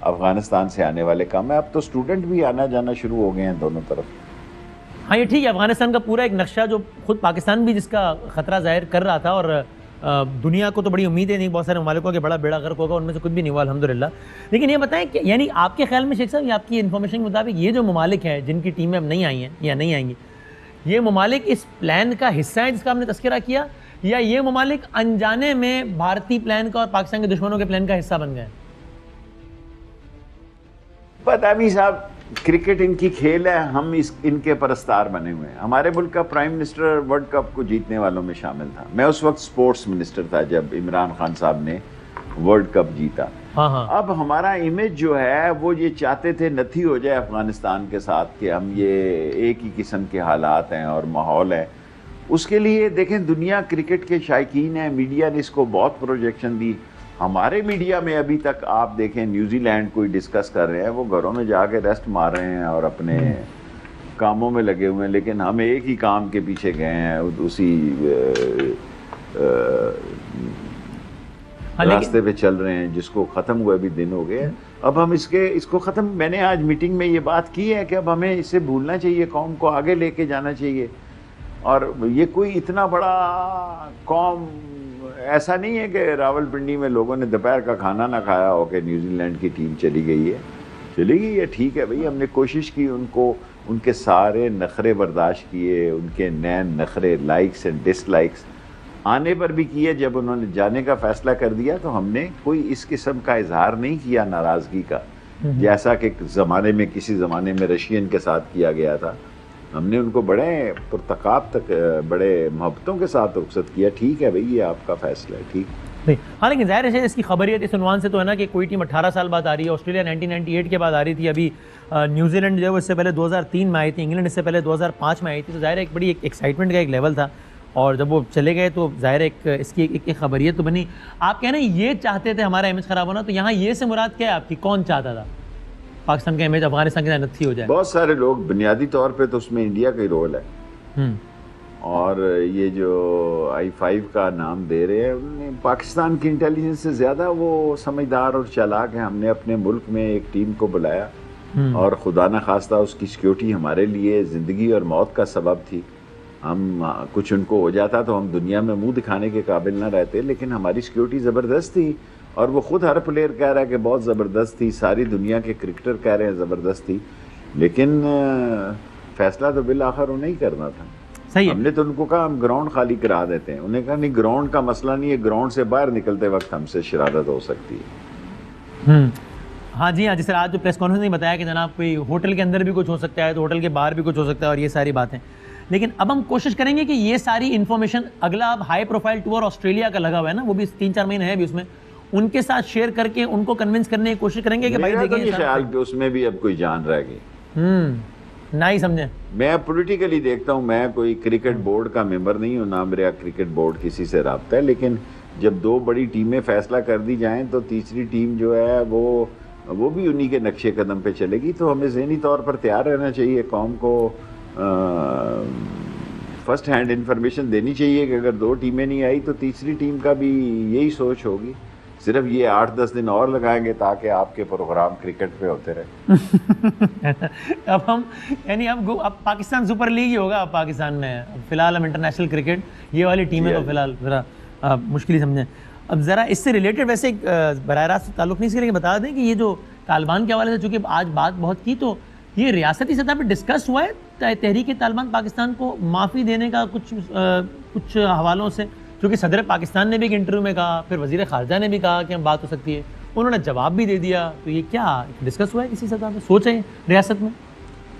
अफ़गानिस्तान से आने वाले कम है। अब तो स्टूडेंट भी आना जाना शुरू हो गए हैं दोनों तरफ। हाँ, ये ठीक है। अफगानिस्तान का पूरा एक नक्शा जो खुद पाकिस्तान भी जिसका खतरा जाहिर कर रहा था, और दुनिया को तो बड़ी उम्मीदें नहीं, बहुत सारे ममालिकों के बड़ा बेड़ा गर्क होगा, उनमें से कुछ भी नहीं हुआ अल्हम्दुलिल्लाह। लेकिन ये बताएं कि यानी आपके ख्याल में शेख साहब, या आपकी इन्फॉर्मेशन के मुताबिक ये जो ममालिक हैं जिनकी टीमें अब नहीं आई हैं या नहीं आएंगी, ये ममालिक इस प्लान का हिस्सा है जिसका आपने तस्करा किया, या ये ममालिक अनजाने में भारतीय प्लान का और पाकिस्तान के दुश्मनों के प्लान का हिस्सा बन गए? पता नहीं साहब, क्रिकेट इनकी खेल है, हम इनके परस्तार बने हुए हैं। हमारे मुल्क का प्राइम मिनिस्टर वर्ल्ड कप को जीतने वालों में शामिल था। मैं उस वक्त स्पोर्ट्स मिनिस्टर था जब इमरान खान साहब ने वर्ल्ड कप जीता। हाँ। अब हमारा इमेज जो है वो ये चाहते थे नथी हो जाए अफगानिस्तान के साथ कि हम ये एक ही किस्म के हालात हैं और माहौल है। उसके लिए देखें, दुनिया क्रिकेट के शायकीन है, मीडिया ने इसको बहुत प्रोजेक्शन दी। हमारे मीडिया में अभी तक आप देखें, न्यूजीलैंड कोई डिस्कस कर रहे हैं, वो घरों में जाके रेस्ट मार रहे हैं और अपने कामों में लगे हुए हैं, लेकिन हम एक ही काम के पीछे गए हैं, उसी रास्ते पे चल रहे हैं जिसको ख़त्म हुए भी दिन हो गए। अब हम इसको ख़त्म, मैंने आज मीटिंग में ये बात की है कि अब हमें इसे भूलना चाहिए, कौम को आगे लेके जाना चाहिए। और ये कोई इतना बड़ा कौम ऐसा नहीं है कि रावलपिंडी में लोगों ने दोपहर का खाना ना खाया हो कि न्यूजीलैंड की टीम चली गई है, ठीक है भाई, हमने कोशिश की, उनको उनके सारे नखरे बर्दाश्त किए, उनके नए नखरे, लाइक्स एंड डिसलाइक्स आने पर भी किए। जब उन्होंने जाने का फ़ैसला कर दिया तो हमने कोई इस किस्म का इजहार नहीं किया नाराज़गी का जैसा कि ज़माने में किसी ज़माने में रशियन के साथ किया गया था। हमने उनको बड़े पुरतकाब तक बड़े मोहब्बतों के साथ रुखसत किया। ठीक है भाई, ये आपका फैसला है, ठीक नहीं। हाँ, लेकिन ज़ाहिर है इसकी खबरियत इस उन्वान से तो है ना कि कोई टीम 18 साल बाद आ रही है। ऑस्ट्रेलिया 1998 के बाद आ रही थी, अभी न्यूजीलैंड जो है वो इससे पहले 2003 में आई थी, इंग्लैंड इससे पहले 2005 में आई थी। तो ज़ाहिर है एक बड़ी एक्साइटमेंट का एक लेवल था, और जब वो चले गए तो ज़ाहिर है इसकी एक खबरियत तो बनी। आप कह रहे हैं ये चाहते थे हमारा इमेज ख़राब होना, तो यहाँ ये से मुराद क्या है आपकी? कौन चाहता था पाकिस्तान का इमेज अफगानिस्तान के साथ नत्थी हो जाए? बहुत सारे लोग, बुनियादी तौर पे तो उसमें इंडिया का ही रोल है। और ये जो I5 का नाम दे रहे हैं, पाकिस्तान की इंटेलिजेंस से ज़्यादा वो समझदार और चालाक है। हमने अपने मुल्क में एक टीम को बुलाया और खुदा न खास्ता उसकी सिक्योरिटी हमारे लिए ज़िंदगी और मौत का सबब थी। हम कुछ उनको हो जाता तो हम दुनिया में मुंह दिखाने के काबिल ना रहते, लेकिन हमारी सिक्योरिटी ज़बरदस्त थी। और वो ख़ुद हर प्लेयर कह रहा है कि बहुत ज़बरदस्त थी, सारी दुनिया के क्रिकेटर कह रहे हैं ज़बरदस्त थी, लेकिन फ़ैसला तो बिल आखिर उन्हें ही करना था। सही है। हमने तो उनको कहा हम ग्राउंड खाली करा देते हैं, उन्हें कहा नहीं, ग्राउंड का मसला नहीं है, ग्राउंड से बाहर निकलते वक्त हमसे शरारत हो सकती है। हाँ जी हाँ, जिस तरह आज जो प्रेस कॉन्फ्रेंस में बताया कि जनाब कोई होटल के अंदर भी कुछ हो सकता है तो होटल के बाहर भी कुछ हो सकता है, और ये सारी बातें। लेकिन अब हम कोशिश करेंगे कि ये सारी इन्फॉर्मेशन अगला अब हाई प्रोफाइल टूर ऑस्ट्रेलिया का लगा हुआ है ना, वो भी 3-4 महीने है भी उसमें, उनके साथ शेयर करके उनको कन्विंस करने की कोशिश करेंगे कि भाई देखिए ख्याल पे उसमें भी अब कोई जान रह गई। ना ही समझे। मैं पॉलिटिकली देखता हूँ, मैं कोई क्रिकेट बोर्ड का मेंबर नहीं हूँ, ना मेरा क्रिकेट बोर्ड किसी से राब्ता है, लेकिन जब दो बड़ी टीमें फैसला कर दी जाएं तो तीसरी टीम जो है वो भी उन्हीं के नक्शे कदम पे चलेगी। तो हमें ज़हनी तौर पर तैयार रहना चाहिए, कौम को फर्स्ट हैंड इंफॉर्मेशन देनी चाहिए कि अगर दो टीमें नहीं आई तो तीसरी टीम का भी यही सोच होगी। सिर्फ ये 8-10 दिन और लगाएंगे ताकि आपके प्रोग्राम क्रिकेट पे होते रहे। अब हम यानी अब पाकिस्तान सुपर लीग ही होगा अब पाकिस्तान में। फिलहाल हम इंटरनेशनल क्रिकेट ये वाली टीमें तो फिलहाल ज़रा मुश्किल ही समझें। अब ज़रा इससे रिलेटेड वैसे बराह रास्त ताल्लुक़ नहीं, इसके लिए बता दें कि ये जो तालिबान के हवाले से चूँकि आज बात बहुत की, तो ये रियासती सतह पर डिस्कस हुआ है तहरीक तालिबान पाकिस्तान को माफ़ी देने का कुछ हवालों से, क्योंकि सदर पाकिस्तान ने भी एक इंटरव्यू में कहा, फिर वज़ीर ख़ारजा ने भी कहा कि हम बात हो सकती है, उन्होंने जवाब भी दे दिया। तो ये क्या डिस्कस हुआ है किसी सतह पर, सोच है रियासत में?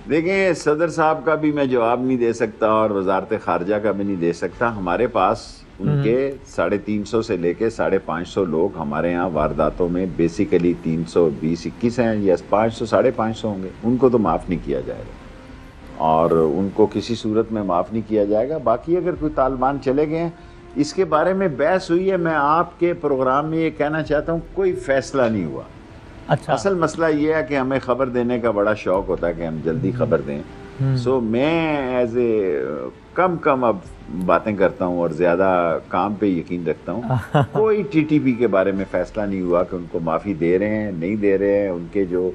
देखिए, सदर साहब का भी मैं जवाब नहीं दे सकता और वजारत ख़ारजा का भी नहीं दे सकता। हमारे पास उनके 350 से लेके 550 लोग हमारे यहाँ वारदातों में बेसिकली 320-21 हैं या 500-550 होंगे, उनको तो माफ़ नहीं किया जाएगा और उनको किसी सूरत में माफ़ नहीं किया जाएगा। बाकी अगर कोई तालिबान चले गए हैं, इसके बारे में बहस हुई है, मैं आपके प्रोग्राम में ये कहना चाहता हूँ कोई फ़ैसला नहीं हुआ। अच्छा, असल मसला ये है कि हमें ख़बर देने का बड़ा शौक़ होता है कि हम जल्दी ख़बर दें। सो मैं एज ए कम अब बातें करता हूँ और ज़्यादा काम पे यकीन रखता हूँ। कोई टीटीपी के बारे में फ़ैसला नहीं हुआ कि उनको माफ़ी दे रहे हैं नहीं दे रहे हैं। उनके जो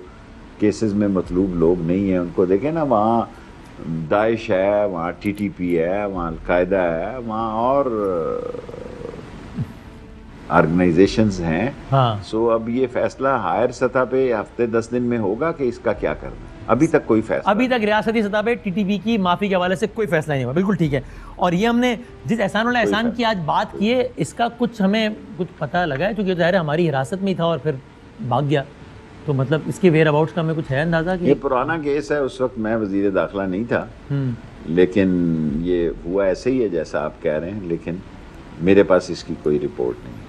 केसेस में मतलूब लोग नहीं हैं उनको देखें ना, वहाँ दाइश है, वहाँ टीटीपी है, वहाँ अलकायदा है, वहाँ और ऑर्गेनाइजेशंस हैं। हाँ। सो अब ये फैसला हायर सतह पे हफ्ते 10 दिन में होगा कि इसका क्या करना है। अभी तक कोई फैसला, अभी तक रियासती सतह पे टीटीपी की माफ़ी के हवाले से कोई फैसला नहीं हुआ। बिल्कुल ठीक है। और ये हमने जिस एहसान की आज बात की है, इसका कुछ हमें कुछ पता लगा है, क्योंकि ज़ाहिर हमारी हिरासत में ही था और फिर भाग गया, तो मतलब इसके वेयर अबाउट्स का हमें कुछ है अंदाज़ा? कि ये पुराना केस है, उस वक्त मैं वज़ीर दाखिला नहीं था, लेकिन ये हुआ ऐसे ही है जैसा आप कह रहे हैं, लेकिन मेरे पास इसकी कोई रिपोर्ट नहीं।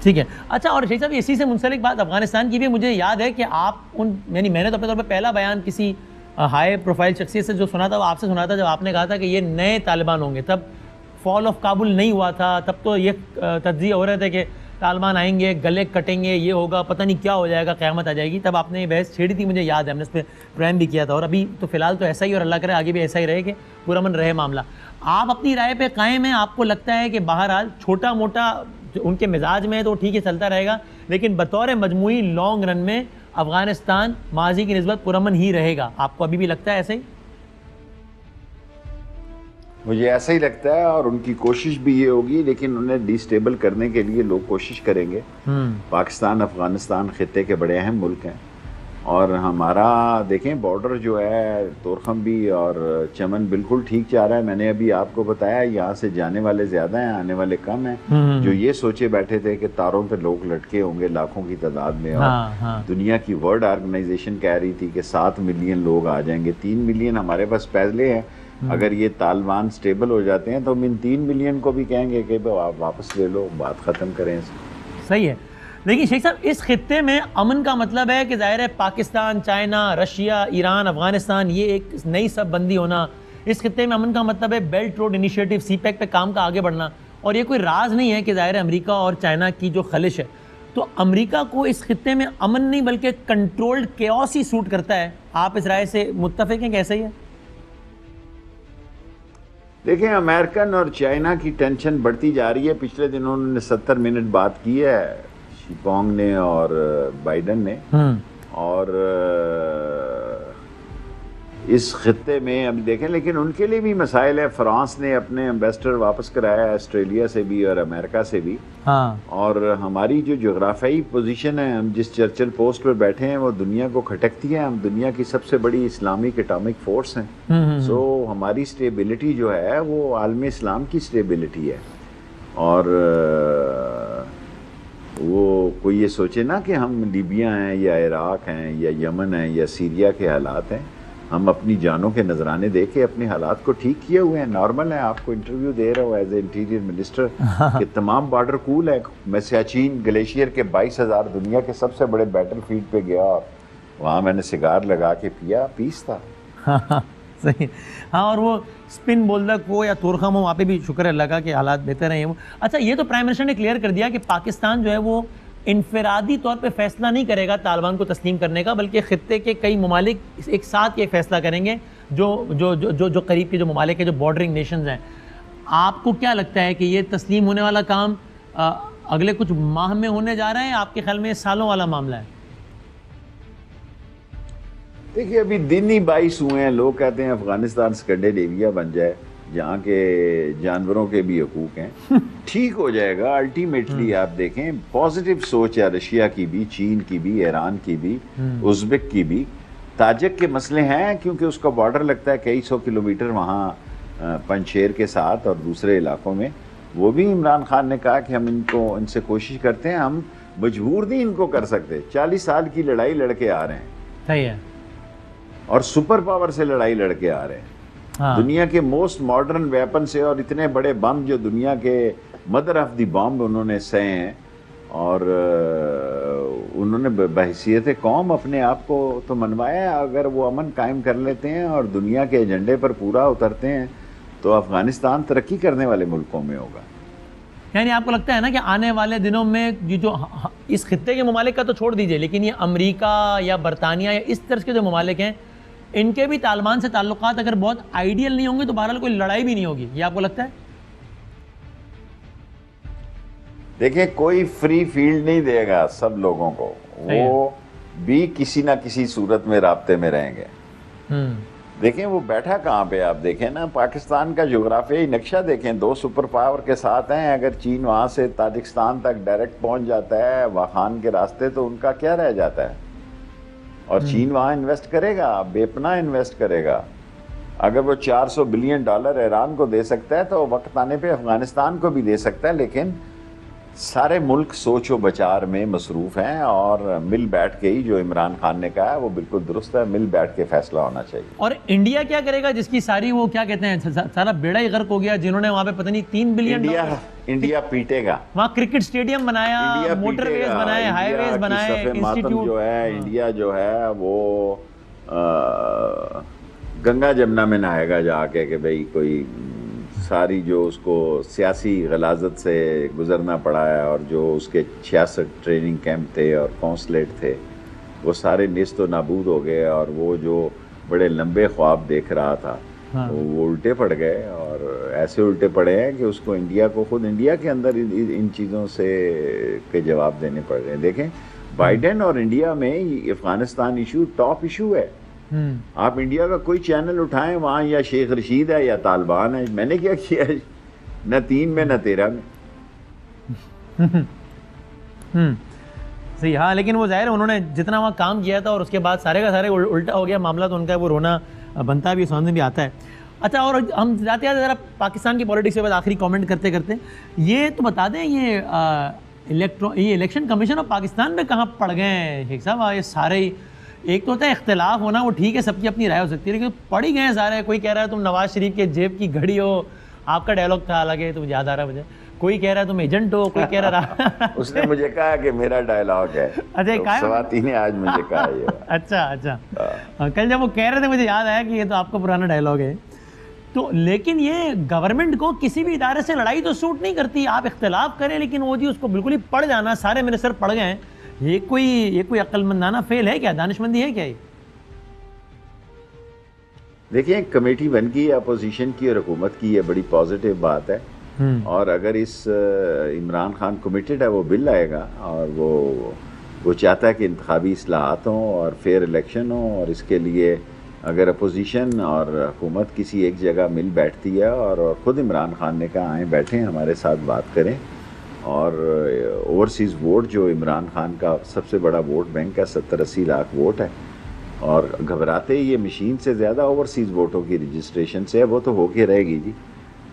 ठीक है। अच्छा, और शेख साहब इसी से मुंसलिक बात अफगानिस्तान की भी मुझे याद है कि आप मैंने तो अपने तौर पर पहला बयान किसी हाई प्रोफाइल शख्सियत से जो सुना था वो आपसे सुना था, जब आपने कहा था कि ये नए तालिबान होंगे। तब फॉल ऑफ काबुल नहीं हुआ था, तब तो ये तज्जिया हो रहे थे कि तालिबान आएंगे, गले कटेंगे, ये होगा, पता नहीं क्या हो जाएगा, क़यामत आ जाएगी। तब आपने ये बहस छेड़ी थी, मुझे याद है, हमने इस पर प्रोग्राम भी किया था। और अभी तो फिलहाल तो ऐसा ही, और अल्लाह करे आगे भी ऐसा ही रहे कि पुरअमन रहे मामला। आप अपनी राय पे कायम हैं? आपको लगता है कि बहरहाल छोटा मोटा उनके मिजाज में तो ठीक है चलता रहेगा, लेकिन बतौर मजमूई लॉन्ग रन में अफगानिस्तान माजी की निस्बत पुरअमन ही रहेगा? आपको अभी भी लगता है ऐसे ही? मुझे ऐसा ही लगता है, और उनकी कोशिश भी ये होगी, लेकिन उन्हें डिस्टेबल करने के लिए लोग कोशिश करेंगे। पाकिस्तान अफगानिस्तान खित्ते के बड़े अहम मुल्क हैं, और हमारा देखें बॉर्डर जो है तोरखंबी और चमन बिल्कुल ठीक जा रहा है। मैंने अभी आपको बताया यहाँ से जाने वाले ज़्यादा हैं, आने वाले कम हैं। जो ये सोचे बैठे थे कि तारों पे लोग लटके होंगे लाखों की तादाद में, और दुनिया की वर्ल्ड ऑर्गेनाइजेशन कह रही थी कि 7 मिलियन लोग आ जाएंगे, 3 मिलियन हमारे पास पहले हैं। अगर ये तालिबान स्टेबल हो जाते हैं तो हम इन 3 मिलियन को भी कहेंगे कि आप वापस ले लो, बात ख़त्म करें। सही है। देखिए शेख साहब, इस खित्ते में अमन का मतलब है कि ज़ाहिर है Pakistan, China, Russia, Iran, Afghanistan, ये एक नई सब बंदी होना। इस खित्ते में अमन का मतलब है बेल्ट रोड इनिशिएटिव, सीपैक पे काम का आगे बढ़ना। और ये कोई राज नहीं है कि ज़ाहिर है अमेरिका और चाइना की जो खलिश है, तो अमेरिका को इस खित्ते में अमन नहीं बल्कि कंट्रोल्ड केओस ही सूट करता है। आप इस राय से मुत्तफिक हैं? कैसे ही है? देखें, अमेरिकन और चाइना की टेंशन बढ़ती जा रही है। पिछले दिनों उन्होंने 70 मिनट बात की है, शिपोंग ने और बाइडन ने, और इस खित्ते में अभी देखें, लेकिन उनके लिए भी मसाइल है। फ्रांस ने अपने एम्बेसडर वापस कराया है, ऑस्ट्रेलिया से भी और अमेरिका से भी। और हमारी जो जोग्राफियाई पोजीशन है, हम जिस चर्चिल पोस्ट पर बैठे हैं, वो दुनिया को खटकती है। हम दुनिया की सबसे बड़ी इस्लामिक एटॉमिक फोर्स हैं। सो हमारी स्टेबिलिटी जो है वो आलम इस्लाम की स्टेबिलिटी है। और वो कोई ये सोचे ना कि हम लीबिया हैं या इराक हैं या यमन हैं या सीरिया के हालात हैं। हम अपनी जानों के नजराने दे के अपने हालात को ठीक किए हुए हैं, नॉर्मल है। आपको इंटरव्यू दे रहा हूँ एज ए इंटीरियर मिनिस्टर कि तमाम बॉर्डर कूल है। मैं सियाचिन ग्लेशियर के 22,000 दुनिया के सबसे बड़े बैटल फील्ड पे गया और वहाँ मैंने सिगार लगा के पिया, पीस था। सही। हाँ, और वो स्पिन बोल्डर हो या तोरखम हो, वहाँ पे भी शुक्र अल्लाह का कि हालात बेहतर हैं वो। अच्छा, ये तो प्राइम मिनिस्टर ने क्लियर कर दिया कि पाकिस्तान जो है वो इनफरादी तौर पे फैसला नहीं करेगा तालिबान को तस्लीम करने का, बल्कि खित्ते के कई ममालिक एक साथ ये फैसला करेंगे, जो करीब के जो ममालिक के जो बॉर्डरिंग नेशंस हैं। आपको क्या लगता है कि ये तस्लीम होने वाला काम अगले कुछ माह में होने जा रहा है? आपके ख्याल में सालों वाला मामला है? देखिए, अभी दिन ही 22 हुए हैं। लोग कहते हैं अफगानिस्तान स्कैंडिनेविया बन जाए, जहाँ के जानवरों के भी हकूक हैं। ठीक हो जाएगा अल्टीमेटली। आप देखें, पॉजिटिव सोच है रशिया की भी, चीन की भी, ईरान की भी, उज़्बेक की भी। ताजिक के मसले हैं क्योंकि उसका बॉर्डर लगता है कई 100 किलोमीटर वहाँ पंजशेर के साथ और दूसरे इलाकों में। वो भी इमरान खान ने कहा कि हम इनसे कोशिश करते हैं, हम मजबूर नहीं इनको कर सकते। 40 साल की लड़ाई लड़के आ रहे हैं। सही है। और सुपर पावर से लड़ाई लड़के आ रहे हैं। दुनिया के मोस्ट मॉडर्न वेपन से, और इतने बड़े बम जो दुनिया के मदर ऑफ द बम उन्होंने सहे हैं। और उन्होंने बहैसियत कौम अपने आप को तो मनवाया है। अगर वो अमन कायम कर लेते हैं और दुनिया के एजेंडे पर पूरा उतरते हैं तो अफगानिस्तान तरक्की करने वाले मुल्कों में होगा। यानी आपको लगता है ना कि आने वाले दिनों में ये जो इस खित्ते के ममालिक का तो छोड़ दीजिए, लेकिन ये अमेरिका या बरतानिया या इस तरह के जो ममालिक हैं, इनके भी तालिबान से ताल्लुकात अगर बहुत आइडियल नहीं होंगे तो बहरहाल कोई लड़ाई भी नहीं होगी? ये आपको लगता है? देखिए, कोई फ्री फील्ड नहीं देगा सब लोगों को। वो भी किसी ना किसी सूरत में राब्ते में रहेंगे। देखें, वो बैठा कहाँ पे, आप देखें ना, पाकिस्तान का जोग्राफियाई नक्शा देखें, 2 सुपर पावर के साथ हैं। अगर चीन वहाँ से ताजिकिस्तान तक डायरेक्ट पहुँच जाता है वाखान के रास्ते, तो उनका क्या रह जाता है? और चीन वहाँ इन्वेस्ट करेगा, बेपनाह इन्वेस्ट करेगा। अगर वो $400 बिलियन ईरान को दे सकता है तो वक्त आने पे अफगानिस्तान को भी दे सकता है। लेकिन सारे मुल्क सोचो बचार में मसरूफ़ हैं और मिल बैठ के ही, जो इमरान खान ने कहा है वो बिल्कुल दुरुस्त है, मिल बैठ के फैसला होना चाहिए। और इंडिया क्या करेगा जिसकी सारी वो क्या कहते हैं, सारा बेड़ा ही गर्क हो गया, जिन्होंने वहाँ पे पता नहीं 3 बिलियन इंडिया पीटेगा। वहाँ क्रिकेट स्टेडियम बनाया, मोटरवेज बनाए, हाईवेज बनाए, इंस्टीट्यूट जो है, इंडिया जो है वो गंगा जमुना में नहाएगा जाके कि भाई कोई सारी जो उसको सियासी गलाजत से गुजरना पड़ा है और जो उसके 66 ट्रेनिंग कैंप थे और कौंसलेट थे, वो सारे निस्त व नाबूद हो गए। और वो जो बड़े लंबे ख्वाब देख रहा था, वो उल्टे पड़ गए। और ऐसे उल्टे पड़े हैं कि उसको इंडिया को, खुद इंडिया के अंदर इन चीज़ों से के जवाब देने पड़ रहे हैं। देखें, बाइडेन और इंडिया में अफगानिस्तान इशू टॉप इशू है। आप इंडिया का कोई चैनल उठाएं, वहाँ या शेख रशीद है या तालिबान है। मैंने क्या किया है? न 3 में न 13 में। सही, हाँ, लेकिन वो जाहिर है उन्होंने जितना वहाँ काम किया था और उसके बाद सारे का सारे उल्टा हो गया मामला, तो उनका वो रोना बनता भी, समझ में भी आता है। अच्छा, और हम जाते जाते ज़रा पाकिस्तान की पॉलिटिक्स के बाद आखिरी कमेंट करते करते ये तो बता दें, ये इलेक्शन कमीशन ऑफ पाकिस्तान में कहाँ पड़ गए हैं शेख साहब? ये सारे ही, एक तो होता है इख्तिलाफ होना, वो ठीक है, सबकी अपनी राय हो सकती है, लेकिन पड़ ही गए हैं सारे। कोई कह रहा है तुम नवाज शरीफ के जेब की घड़ी हो, आपका डायलॉग था अलग है, तो याद आ रहा है मुझे। कोई कह रहा है तुम एजेंट हो, कोई कह रहा उसने मुझे कहा कि मेरा डायलॉग है। अच्छा, तो स्वाति ने आज मुझे कहा ये। अच्छा, कल जब वो कह रहे थे मुझे याद आया कि ये तो आपका पुराना डायलॉग है। तो लेकिन ये गवर्नमेंट को किसी भी इदारे से लड़ाई तो सूट नहीं करती, आप इख्तिलाफ करें, लेकिन वो जी उसको बिल्कुल ही पड़ जाना, सारे मिनिस्टर पड़ गए हैं, ये कोई अक्लमंदाना फेल है क्या, दानिशमंदी है क्या ये? देखिए, कमेटी बन गई अपोजिशन की और हुकूमत की, ये बड़ी पॉजिटिव बात है। और अगर इस इमरान खान कमिटेड है, वो बिल आएगा और वो चाहता है कि इंतखाबी इस्लाहात हों और फेयर इलेक्शन हो, और इसके लिए अगर अपोजिशन और हुकूमत किसी एक जगह मिल बैठती है और ख़ुद इमरान खान ने कहा आएँ बैठें हमारे साथ बात करें, और ओवरसीज़ वोट जो इमरान खान का सबसे बड़ा वोट बैंक है, 70-80 लाख वोट है, और घबराते ही ये मशीन से ज़्यादा ओवरसीज़ वोटों की रजिस्ट्रेशन से है, वो तो होके रहेगी जी,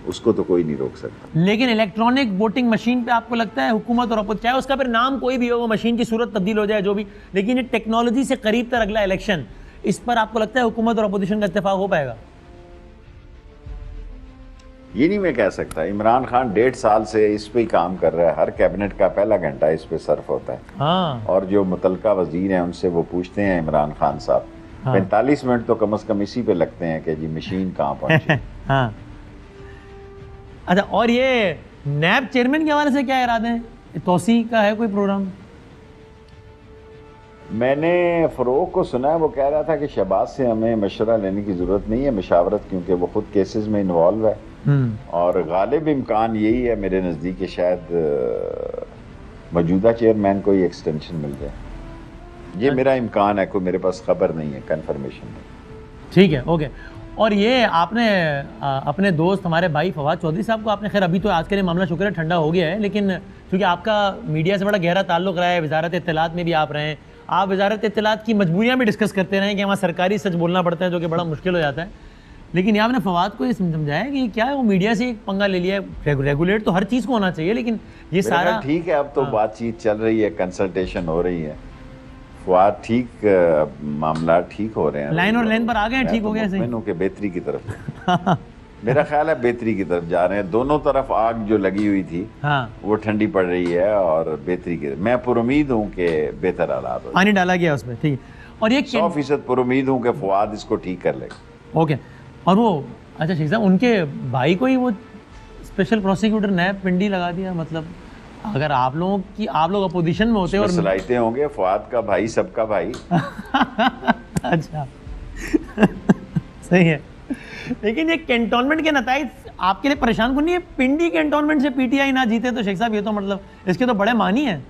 उसको तो कोई नहीं रोक सकता। लेकिन इलेक्ट्रॉनिक वोटिंग मशीन पे आपको लगता है हुकूमत और अपोजिशन, चाहे उसका फिर नाम कोई भी हो, वो मशीन की सूरत तब्दील हो जाए जो भी, लेकिन ये टेक्नोलॉजी से करीब तक अगला इलेक्शन, इस पर आपको लगता है हुकूमत और अपोजिशन का इत्तेफाक हो पाएगा? ये नहीं मैं कह सकता। इमरान खान 1.5 साल से इस पे ही काम कर रहा है, हर कैबिनेट का पहला घंटा इस पे सर्फ होता है। हाँ। और जो मुतलका वजीर हैं उनसे वो पूछते हैं इमरान खान साहब, 45 मिनट तो कम से कम इसी पे लगते हैं कि जी मशीन कहाँ पहुंची। हाँ। अच्छा, और ये नैब चेयरमैन के हवाले से क्या इरादे हैं? तोसी का है कोई प्रोग्राम? मैंने फ़रोग को सुना है, वो कह रहा था कि शहबाज से हमें मशवरा लेने की ज़रूरत नहीं है, मशावरत, क्योंकि वो खुद केसेस में इन्वॉल्व है। और गालिब इम्कान यही है मेरे नज़दीक कि शायद मौजूदा चेयरमैन को ही एक्सटेंशन मिल जाए। ये मेरा इम्कान है, कोई मेरे पास खबर नहीं है, कंफर्मेशन नहीं। ठीक है, ओके। और ये आपने अपने दोस्त हमारे भाई फवाद चौधरी साहब को आपने, खैर अभी तो आज के लिए मामला शुक्र है ठंडा हो गया है, लेकिन क्योंकि आपका मीडिया से बड़ा गहरा ताल्लुक रहा है, वजारत इत्तलात में भी आप रहे हैं, आप वजारत इत्तलात की मजबूरियाँ भी डिस्कस करते रहे कि हमारा सरकारी सच बोलना पड़ता है, जो कि बड़ा मुश्किल हो जाता है। लेकिन यहाँ आपने फवाद को ये समझाया कि क्या है, वो मीडिया से एक पंगा ले लिया है, रेगुलेट तो हर चीज़ को होना चाहिए, लेकिन ये सारा ठीक है। अब तो बातचीत चल रही है, कंसल्टेशन हो रही है, फवाद ठीक, मामला ठीक हो रहे हैं, लाइन और लाइन पर आ गए, ठीक हो गया सही, मैंने के बेहतरी की तरफ मेरा ख्याल है बेहतरी की तरफ जा रहे हैं। दोनों तरफ आग जो लगी हुई थी, हाँ, वो ठंडी पड़ रही है और बेहतरी की, मैं पुरुमीद हूँ कि बेहतर हालात हो, पानी डाला गया उसमें, ठीक है। और ये 100% पुरुमीद हूँ कि फवाद इसको ठीक कर लेगा। ओके। और वो अच्छा शेख साहब, उनके भाई को ही वो स्पेशल प्रोसिक्यूटर नैब पिंडी लगा दिया, मतलब अगर आप लोग अपोजिशन में होते और सलाहितें होंगे, फवाद का भाई सबका भाई। अच्छा सही है। लेकिन ये कैंटोनमेंट के नताइज आपके लिए परेशान को नहीं है? पिंडी कैंटोनमेंट से पीटीआई ना जीते तो शेख साहब ये तो मतलब इसके तो बड़े मानी हैं।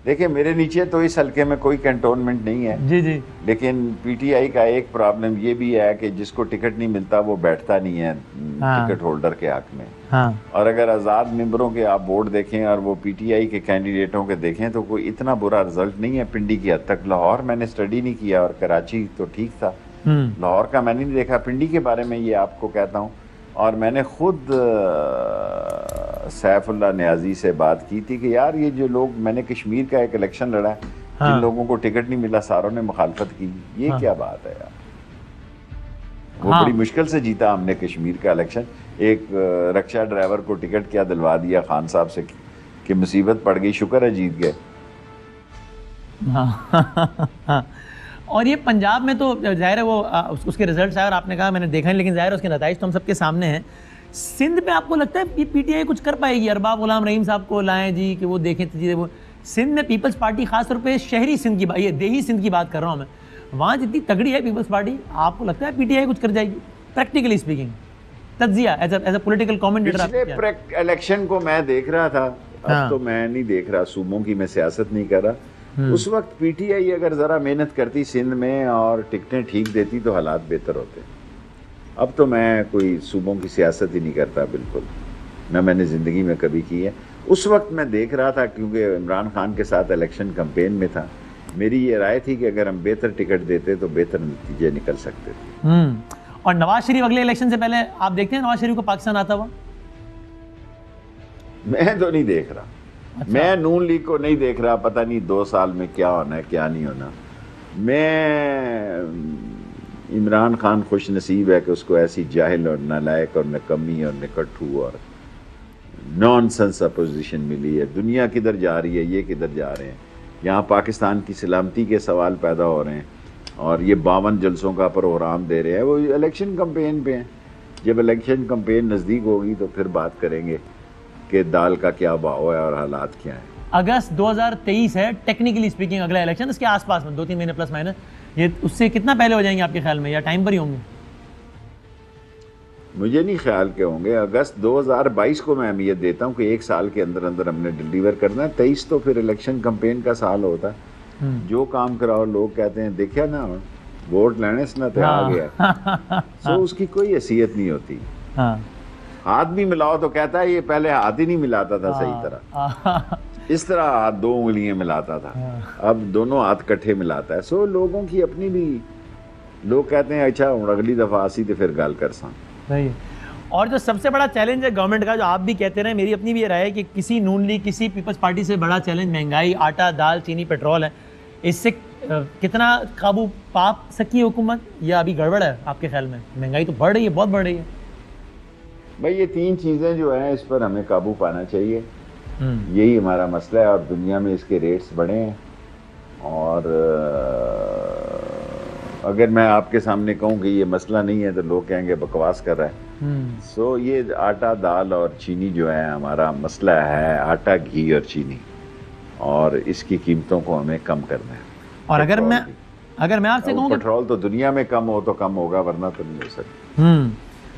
देखिए, मेरे नीचे तो इस हल्के में कोई कैंटोनमेंट नहीं है जी जी, लेकिन पीटीआई का एक प्रॉब्लम ये भी है कि जिसको टिकट नहीं मिलता वो बैठता नहीं है टिकट होल्डर के हक में। हाँ। और अगर आज़ाद मेंबरों के आप बोर्ड देखें और वो पीटीआई के कैंडिडेटों के देखें तो कोई इतना बुरा रिजल्ट नहीं है पिंडी की हद तक। लाहौर मैंने स्टडी नहीं किया और कराची तो ठीक था, लाहौर का मैंने नहीं देखा। पिंडी के बारे में ये आपको कहता हूँ, और मैंने खुद सैफुल्लाह नियाजी से बात की थी कि यार ये जो लोग, मैंने कश्मीर का एक इलेक्शन लड़ा है, हाँ, जिन लोगों को टिकट नहीं मिला सारों ने मुखालफत की, ये हाँ, क्या बात है यार। वो हाँ, बड़ी मुश्किल से जीता हमने कश्मीर का इलेक्शन। एक रक्षा ड्राइवर को टिकट क्या दिलवा दिया खान साहब से कि मुसीबत पड़ गई, शुक्र है जीत गए। हाँ। और ये पंजाब में तो जाहिर है वो उसके रिजल्ट्स आए और आपने कहा मैंने देखा नहीं, लेकिन जाहिर है उसके नताइज तो हम सबके सामने हैं। सिंध में आपको लगता है ये पीटीआई कुछ कर पाएगी? अरबाब गुलाम रहीम साहब को लाएं जी कि वो देखें चीज़ें। वो सिंध में पीपल्स पार्टी, खासतौर पे शहरी सिंध की बात, ये देही सिंध की बात कर रहा हूँ मैं, वहाँ जितनी तगड़ी है पीपल्स पार्टी, आपको लगता है पीटीआई कुछ कर जाएगी प्रैक्टिकली स्पीकिंग? तज्जिया एज अ पॉलिटिकल कमेंटेटर। पिछले इलेक्शन को मैं देख रहा था, अब तो मैं नहीं देख रहा, सूबों की मैं सियासत नहीं कर रहा। उस वक्त पीटीआई अगर ज़रा मेहनत करती सिंध में और टिकटें ठीक देती तो हालात बेहतर होते। अब तो मैं कोई सूबों की सियासत ही नहीं करता बिल्कुल, ना मैंने ज़िंदगी में कभी की है। उस वक्त मैं देख रहा था, क्योंकि इमरान खान के साथ इलेक्शन कैंपेन में था, मेरी ये राय थी कि अगर हम बेहतर टिकट देते तो बेहतर नतीजे निकल सकते थे। और नवाज शरीफ अगले इलेक्शन से पहले आप देखते हैं नवाज शरीफ को पाकिस्तान आता हुआ? मैं तो नहीं देख रहा। अच्छा। मैं नून लीग को नहीं देख रहा, पता नहीं 2 साल में क्या होना है क्या नहीं होना। मैं इमरान खान खुश नसीब है कि उसको ऐसी जाहिल और नालायक और नकम्मी और निकट्ठू और नॉनसेंस अपोजिशन मिली है। दुनिया किधर जा रही है, ये किधर जा रहे हैं। यहाँ पाकिस्तान की सलामती के सवाल पैदा हो रहे हैं और ये 52 जलसों का प्रोग्राम दे रहे हैं, वो इलेक्शन कैंपेन पे हैं। जब इलेक्शन कैंपेन नज़दीक होगी तो फिर बात करेंगे कि दाल का क्या भाव है और हालात क्या हैं। अगस्त 2023 है टेक्निकली स्पीकिंग अगला इलेक्शन, इसके आसपास में 2-3 महीने प्लस माइनस, ये उससे कितना पहले हो जाएंगे आपके ख्याल में, या टाइम पर ही होंगे? मुझे नहीं ख्याल के होंगे। अगस्त 2022 को मैं अहमियत देता हूँ कि 1 साल के अंदर अंदर हमने डिलीवर करना है। 23 तो फिर इलेक्शन कैंपेन का साल होता है। जो काम कराओ लोग कहते हैं देखिए ना वोट लेने से ना आ गया। सो उसकी कोई हैसियत नहीं होती। हाथ भी मिलाओ तो कहता है ये पहले हाथ ही नहीं मिलाता था सही तरह, इस तरह हाथ 2 उंगलियां मिलाता था, अब दोनों हाथ इकट्ठे मिलाता है। सो लोगों की अपनी भी, लोग कहते हैं अच्छा अगली दफा आसी तो फिर गाल कर सा। नहीं। और जो सबसे बड़ा चैलेंज है गवर्नमेंट का, जो आप भी कहते रहे, मेरी अपनी भी ये राय है कि किसी नून लीग किसी पीपल्स पार्टी से बड़ा चैलेंज महंगाई, आटा दाल चीनी पेट्रोल है। इससे कितना काबू पा सकी हुकूमत, या अभी गड़बड़ है आपके ख्याल में? महंगाई तो बढ़ रही है, बहुत बढ़ रही है भाई। ये 3 चीज़ें जो हैं इस पर हमें काबू पाना चाहिए। यही हमारा मसला है और दुनिया में इसके रेट्स बढ़े हैं। और अगर मैं आपके सामने कहूँ कि ये मसला नहीं है तो लोग कहेंगे बकवास कर रहा है। सो ये आटा दाल और चीनी जो है हमारा मसला है, आटा घी और चीनी, और इसकी कीमतों को हमें कम करना है। और अगर मैं आपसे कहूँ पेट्रोल तो दुनिया में कम हो तो कम होगा, वरना तो नहीं हो सकता।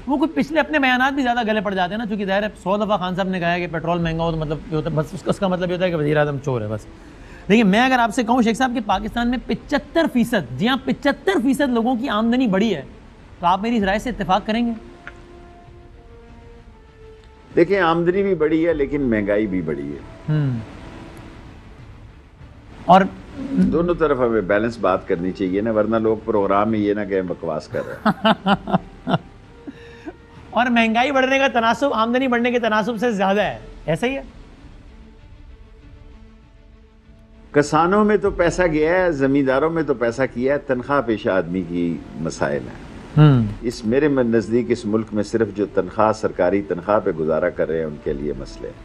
वो कुछ पिछले अपने बयानात भी ज़्यादा गले पड़ जाते हैं ना, क्योंकि ज़ाहिर है 100 दफ़ा खान साहब ने कहा है कि पेट्रोल महंगा हो तो मतलब ये होता है, बस उसका मतलब ये होता है कि वज़ीर आज़म चोर है बस। देखिए मैं अगर आपसे कहूँ शेख साहब कि पाकिस्तान में 75%, जी हाँ 75% लोगों की आमदनी बढ़ी है, तो आप मेरी इस राय से इत्तेफाक करेंगे? देखिए आमदनी भी बढ़ी है लेकिन महंगाई भी बढ़ी है, और दोनों तरफ हमें बैलेंस बात करनी चाहिए ना, वरना लोग प्रोग्राम में ये ना कहें बकवास कर रहे हैं। और महंगाई बढ़ने का तनासुब आमदनी बढ़ने के तनासुब से ज्यादा है, ऐसा ही है? किसानों में तो पैसा गया है, जमींदारों में तो पैसा किया है, तनख्वाह पेशा आदमी की मसाइल है। इस मेरे नज़दीक इस मुल्क में सिर्फ जो तनख्वाह सरकारी तनख्वाह पे गुजारा कर रहे हैं उनके लिए मसले हैं।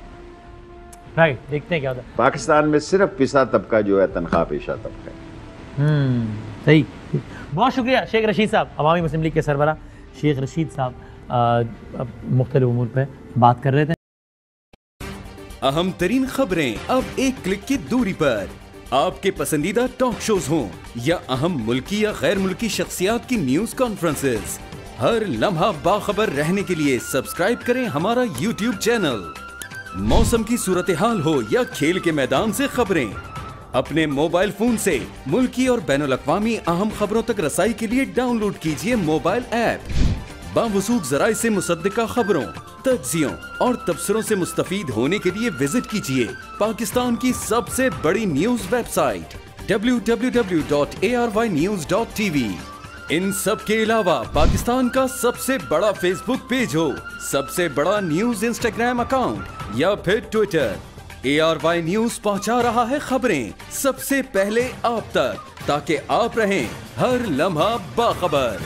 राइट, देखते हैं क्या होता है। पाकिस्तान में सिर्फ पिसा तबका जो है तनख्वाह पेशा तबका है। सही। बहुत शुक्रिया शेख रशीद साहब, अवामी मुस्लिम लीग के सरबराह शेख रशीद साहब मुख्तलिफ उमूर पे बात कर रहे थे। अहम तरीन खबरें अब एक क्लिक की दूरी पर। आपके पसंदीदा टॉक शोज हों या अहम मुल्की या गैर मुल्की शख्सियात की न्यूज कॉन्फ्रेंसेस, हर लम्हा बाखबर रहने के लिए सब्सक्राइब करें हमारा यूट्यूब चैनल। मौसम की सूरत हाल हो या खेल के मैदान से खबरें, अपने मोबाइल फोन से मुल्की और बैनुल-अक़वामी अहम खबरों तक रसाई के लिए डाउनलोड कीजिए मोबाइल ऐप। बावसूख ज़राए से मुसद्दिका खबरों, तज्ज़ियों और तबसरों से मुस्तफ़ीद होने के लिए विजिट कीजिए पाकिस्तान की सबसे बड़ी न्यूज वेबसाइट www.arYnews.tv। इन सब के अलावा पाकिस्तान का सबसे बड़ा फेसबुक पेज हो, सबसे बड़ा न्यूज इंस्टाग्राम अकाउंट या फिर ट्विटर, ARY न्यूज पहुंचा रहा है खबरें सबसे पहले आप तक, ताकि आप रहें हर लम्हा बाखबर।